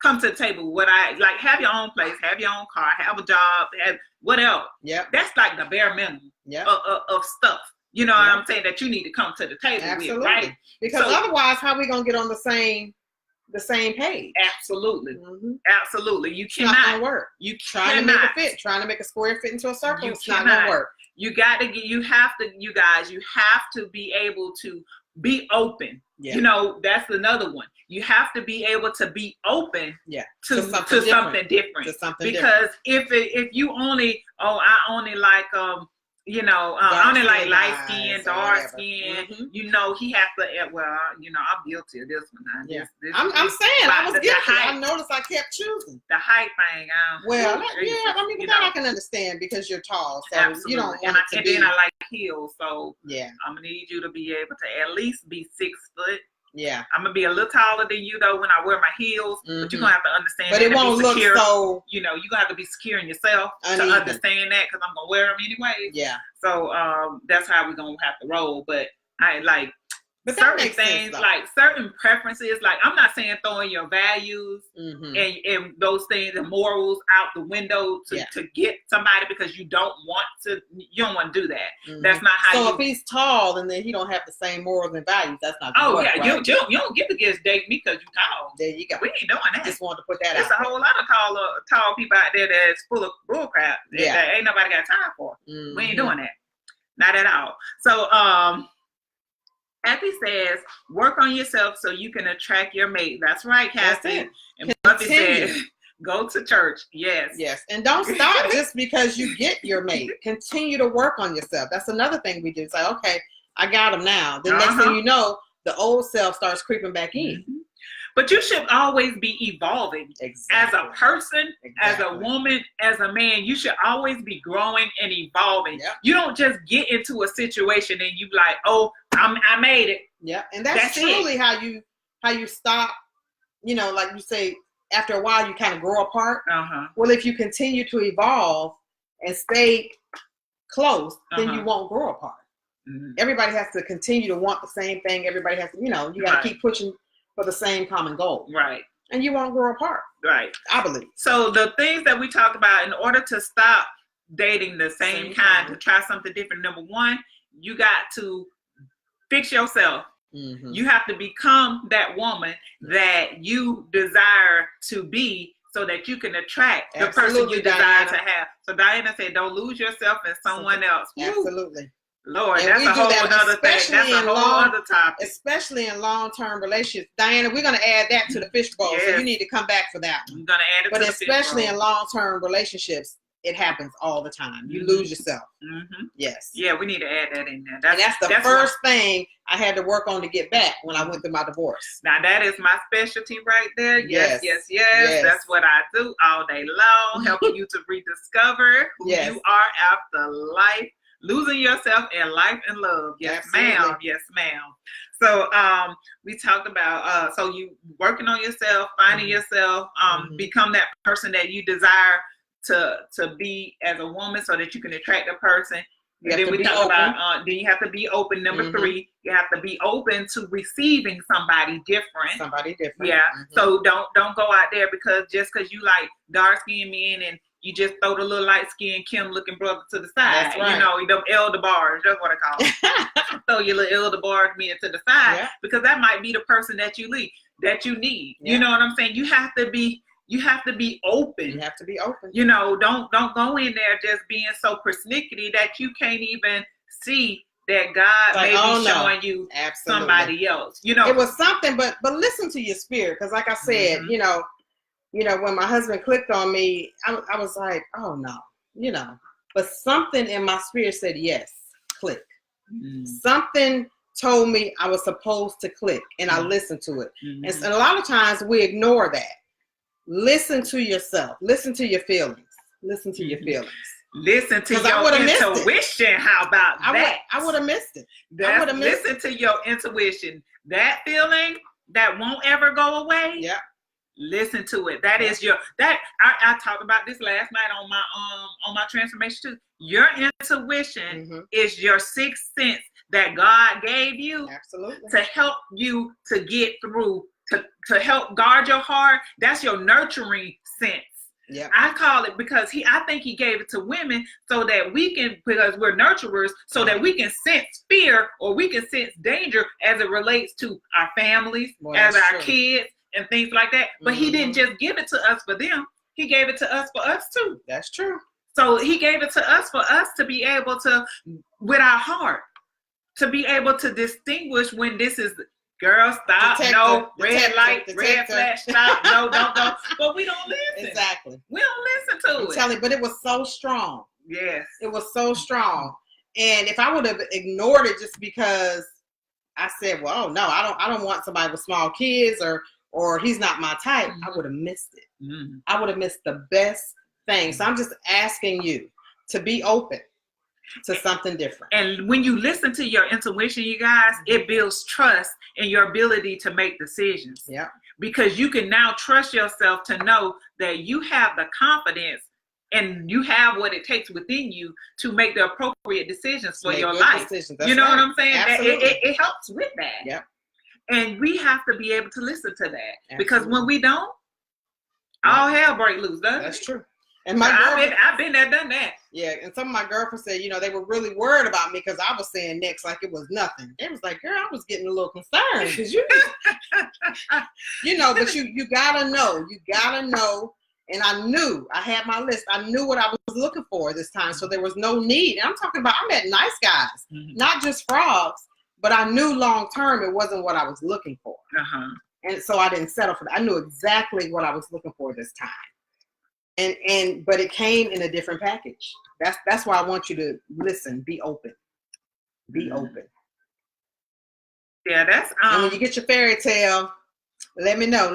come to the table. Have your own place, have your own car, have a job, have whatever. Yep. That's like the bare minimum of stuff. You know what I'm saying, that you need to come to the table with, right? Because otherwise, how are we gonna get on the same page? Absolutely. Mm-hmm. Absolutely. You cannot. It's not gonna work. You trying to make a fit, trying to make a square fit into a circle. It's not gonna work. You have to be able to be open. Yeah. You know, that's another one. You have to be able to be open to something different. Because if you only, I only like I only like light skin, dark skin. Mm-hmm. You know, he has to. Well, you know, I'm guilty of this one. I'm saying I was guilty. I noticed I kept choosing the height thing. I can understand because you're tall, so absolutely. You don't want and then I like heels, so yeah, I'm gonna need you to be able to at least be 6 foot. Yeah, I'm gonna be a little taller than you though when I wear my heels, but you're gonna have to understand. But it won't look so. You know, you're gonna have to be secure in yourself to understand that, because I'm gonna wear them anyway. Yeah. So that's how we're gonna have to roll. But I like certain things, sense, like certain preferences. Like, I'm not saying throwing your values and those things and morals out the window to get somebody because you don't want to do that. Mm-hmm. That's not how. So if he's tall and then he don't have the same morals and values, that's not. Right? You don't get to just date me because you tall. There you go. We ain't doing that. Just wanted to put that out. There's a whole lot of tall people out there that's full of bull crap that ain't nobody got time for. Mm-hmm. We ain't doing that. Not at all. So Effie says, work on yourself so you can attract your mate. That's right, Cassie. And Buffy said, go to church. Yes. Yes. And don't stop just because you get your mate. Continue to work on yourself. That's another thing we do. Say, okay, I got him now. The next thing you know, the old self starts creeping back in. Mm-hmm. But you should always be evolving as a person, as a woman, as a man. You should always be growing and evolving. Yep. You don't just get into a situation and you like, oh, I made it. Yeah, and that's truly how you stop. You know, like you say, after a while, you kind of grow apart. Well, if you continue to evolve and stay close, then you won't grow apart. Mm-hmm. Everybody has to continue to want the same thing. Everybody has to, you got to keep pushing for the same common goal. Right. And you won't grow apart. Right. I believe. So the things that we talked about, in order to stop dating the same kind, to try something different, number one, you got to fix yourself. Mm-hmm. You have to become that woman that you desire to be so that you can attract the person you desire to have. So Diana said, don't lose yourself in someone else. Absolutely. Lord, and that's a whole other thing. That's a whole other topic. Especially in long-term relationships. Diana, we're going to add that to the fishbowl. Yes. So you need to come back for that one. I'm going to add it to the fishbowl. But especially in long-term relationships, it happens all the time. You lose yourself. Mm-hmm. Yes. Yeah, we need to add that in there. That's the first thing I had to work on to get back when I went through my divorce. Now, that is my specialty right there. Yes. That's what I do all day long, helping you to rediscover who you are after life. Losing yourself in life and love. Yes, ma'am. Yes, ma'am. So we talked about so you working on yourself, finding yourself, become that person that you desire to be as a woman so that you can attract a person. And then we talk about then you have to be open. Number 3, you have to be open to receiving somebody different. Yeah. So don't go out there because you like dark skinned men and you just throw the little light-skinned Kim-looking brother to the side. That's right. You know, them elder bars. That's what I call them. Throw your little elder bars men to the side because that might be the person that you need. Yeah. You know what I'm saying? You have to be open. You have to be open. You know, don't go in there just being so persnickety that you can't even see that God may be showing you somebody else. You know, it was something, but listen to your spirit because, like I said, when my husband clicked on me, I was like, oh no, but something in my spirit said, yes, click. Something told me I was supposed to click and I listened to it. And a lot of times we ignore that. Listen to yourself. Listen to your feelings. Listen to your feelings. Listen to your intuition. How about that? I would have missed it. Listen to your intuition. That feeling that won't ever go away. Yeah. Listen to it. That is I talked about this last night on my transformation too. Your intuition is your sixth sense that God gave you Absolutely. to help you to get through, to help guard your heart. That's your nurturing sense. Yeah. I call it, because I think he gave it to women so that we can, because we're nurturers, so that we can sense fear or we can sense danger as it relates to our families, as our kids and things like that. But he didn't just give it to us for them. He gave it to us for us too. That's true. So he gave it to us for us to be able to, with our heart, to be able to distinguish when this is, girl, stop, no, red light, red flash, stop, no, don't go. But we don't listen. Exactly. We don't listen to it. Telling you, but it was so strong. Yes. It was so strong. And if I would have ignored it just because I said, well, no, I don't want somebody with small kids or he's not my type, I would have missed it. Mm-hmm. I would have missed the best thing. So I'm just asking you to be open to something different. And when you listen to your intuition, you guys, it builds trust in your ability to make decisions. Yeah. Because you can now trust yourself to know that you have the confidence and you have what it takes within you to make the appropriate decisions for your life. You know what I'm saying? It helps with that. Yep. And we have to be able to listen to that. Absolutely. Because when we don't, all hell break loose, doesn't it? That's true. And I've been there, done that. Yeah, and some of my girlfriends said, they were really worried about me because I was saying next like it was nothing. It was like, girl, I was getting a little concerned because but you gotta know. You gotta know. And I knew, I had my list. I knew what I was looking for this time, so there was no need. And I'm talking about, I met nice guys, not just frogs, but I knew long term it wasn't what I was looking for. Uh-huh. And so I didn't settle for that. I knew exactly what I was looking for this time. But it came in a different package. That's why I want you to listen, be open. Be open. Yeah, that's and when you get your fairy tale, let me know.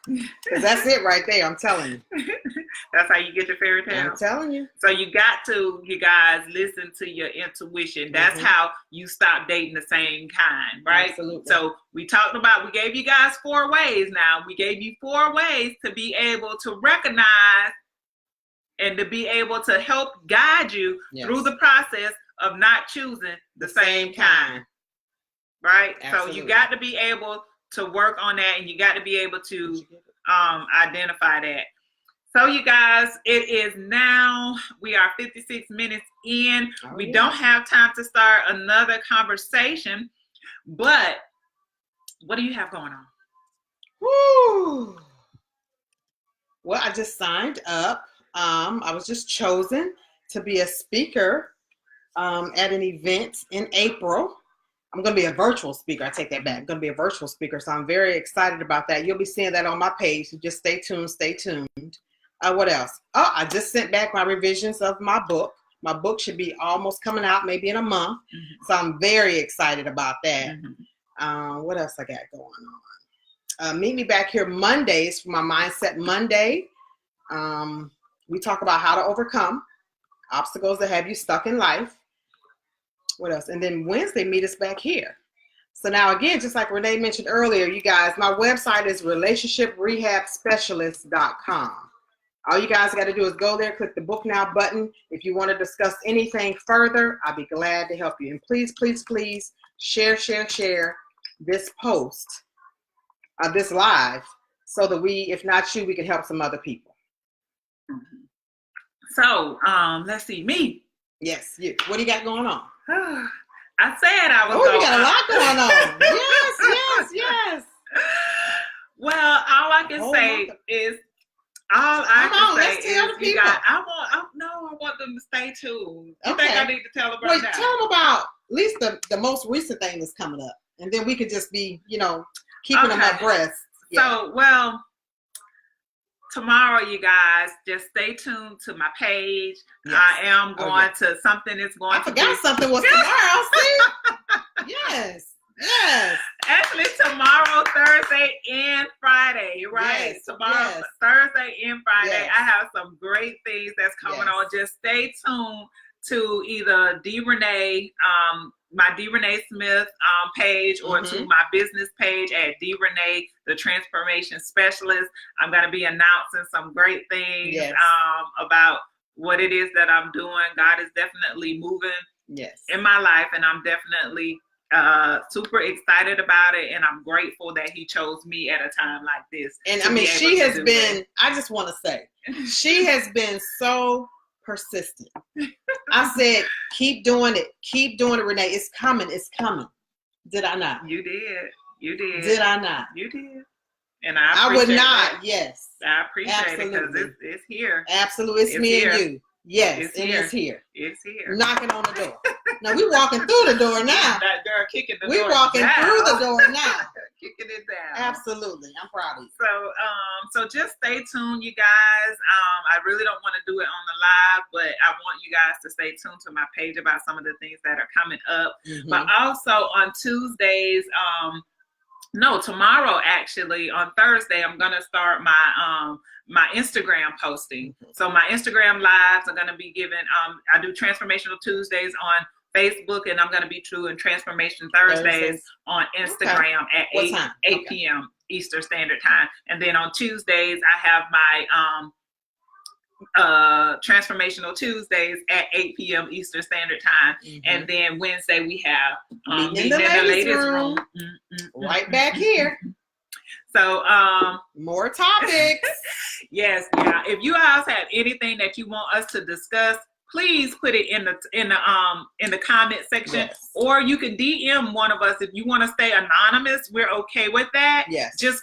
Because that's it right there, I'm telling you. That's how you get your fairy tale. I'm telling you. So you got to, you guys, listen to your intuition. That's how you stop dating the same kind, right? Absolutely. So we gave you guys 4 ways now. We gave you 4 ways to be able to recognize and to be able to help guide you through the process of not choosing the same kind, right? Absolutely. So you got to be able to work on that, and you got to be able to identify that. So you guys, it is now, we are 56 minutes in. We don't have time to start another conversation, but what do you have going on? Woo! Well, I just signed up. I was just chosen to be a speaker at an event in April. I'm going to be a virtual speaker. I take that back. I'm going to be a virtual speaker, so I'm very excited about that. You'll be seeing that on my page, so just stay tuned, stay tuned. What else? Oh, I just sent back my revisions of my book. My book should be almost coming out maybe in a month. Mm-hmm. So I'm very excited about that. Mm-hmm. What else I got going on? Meet me back here Mondays for my Mindset Monday. We talk about how to overcome obstacles that have you stuck in life. What else? And then Wednesday, meet us back here. So now again, just like Renee mentioned earlier, you guys, my website is relationshiprehabspecialist.com. All you guys got to do is go there, click the book now button. If you want to discuss anything further, I'll be glad to help you. And please, please, please share this post, this live, so that if not you, we can help some other people. So, let's see, me. Yes, you. What do you got going on? I said I was you got a lot going on. Yes. Well, all I can say is, you guys, I want them to stay tuned. You think I need to tell them about that? Tell them about at least the most recent thing that's coming up, and then we could just be, keeping them abreast. Yeah. So, well, tomorrow, you guys, just stay tuned to my page. Yes. I am going to something that's going I forgot something was tomorrow. See? Yes. Actually, tomorrow, Thursday and Friday, right? Yes. Tomorrow, Thursday and Friday. Yes. I have some great things that's coming on. Just stay tuned to either D.Renee, my D.Renee Smith page, or to my business page at D.Renee, the Transformation Specialist. I'm going to be announcing some great things about what it is that I'm doing. God is definitely moving in my life, and I'm definitely super excited about it, and I'm grateful that he chose me at a time like this. And I mean, she has been, I just want to say, she has been so persistent. I said, keep doing it, Renee. It's coming. Did I not? You did. Did I not? You did. And I would not. that. Yes. I appreciate it because it's here. Absolutely. It's me here. And you. Yes, it's here. It's here. It's here. Knocking on the door. Now we walking through the door now. That girl kicking the door. We walking through the door now. Kicking it down. Absolutely. I'm proud of you. So just stay tuned, you guys. I really don't want to do it on the live, but I want you guys to stay tuned to my page about some of the things that are coming up. But also on Tuesdays, tomorrow actually, on Thursday, I'm gonna start my Instagram posting. So my Instagram lives are gonna be given. I do Transformational Tuesdays on Facebook, and I'm gonna be doing Transformation Thursdays on Instagram at 8 p.m. Eastern Standard Time. And then on Tuesdays, I have my Transformational Tuesdays at 8 p.m. Eastern Standard Time. And then Wednesday we have Meeting in the ladies room. Right back here. So more topics. Yes. If you guys have anything that you want us to discuss, please put it in the comment section, or you can DM one of us if you want to stay anonymous. We're okay with that. Yes. Just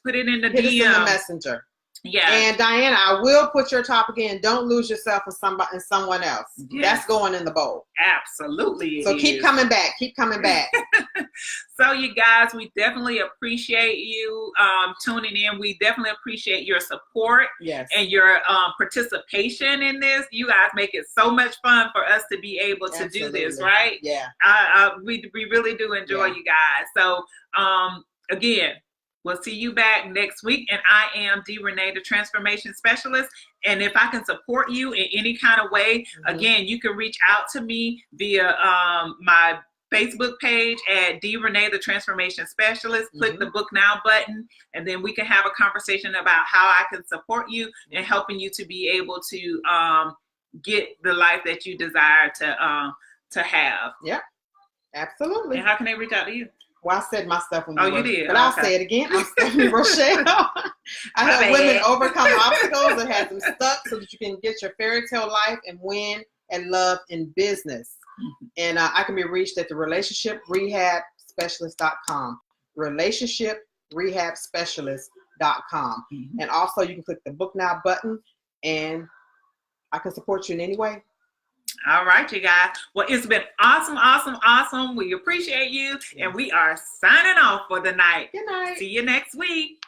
put it in the DM. Us in the messenger. Yeah. And Diana, I will put your topic in. Don't lose yourself in someone else. Yes. That's going in the bowl. Absolutely. So keep coming back. So you guys, we definitely appreciate you tuning in. We definitely appreciate your support and your participation in this. You guys make it so much fun for us to be able to do this, right? Yeah. We really do enjoy you guys. So again, we'll see you back next week. And I am D.Renee, the Transformation Specialist. And if I can support you in any kind of way, again, you can reach out to me via my Facebook page at D.Renee, the Transformation Specialist. Click the Book Now button, and then we can have a conversation about how I can support you in helping you to be able to get the life that you desire to have. Yeah, absolutely. And how can they reach out to you? Well, I said my stuff when you did. But I'll say it again. I'm Stephanie Rochelle. I help women overcome obstacles that have them stuck so that you can get your fairy tale life and win at love in business. And I can be reached at the relationshiprehabspecialist.com. Relationshiprehabspecialist.com. And also you can click the Book Now button, and I can support you in any way. All right, you guys. Well, it's been awesome. We appreciate you. And we are signing off for the night. Good night. See you next week.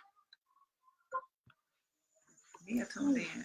Yeah, tuned in.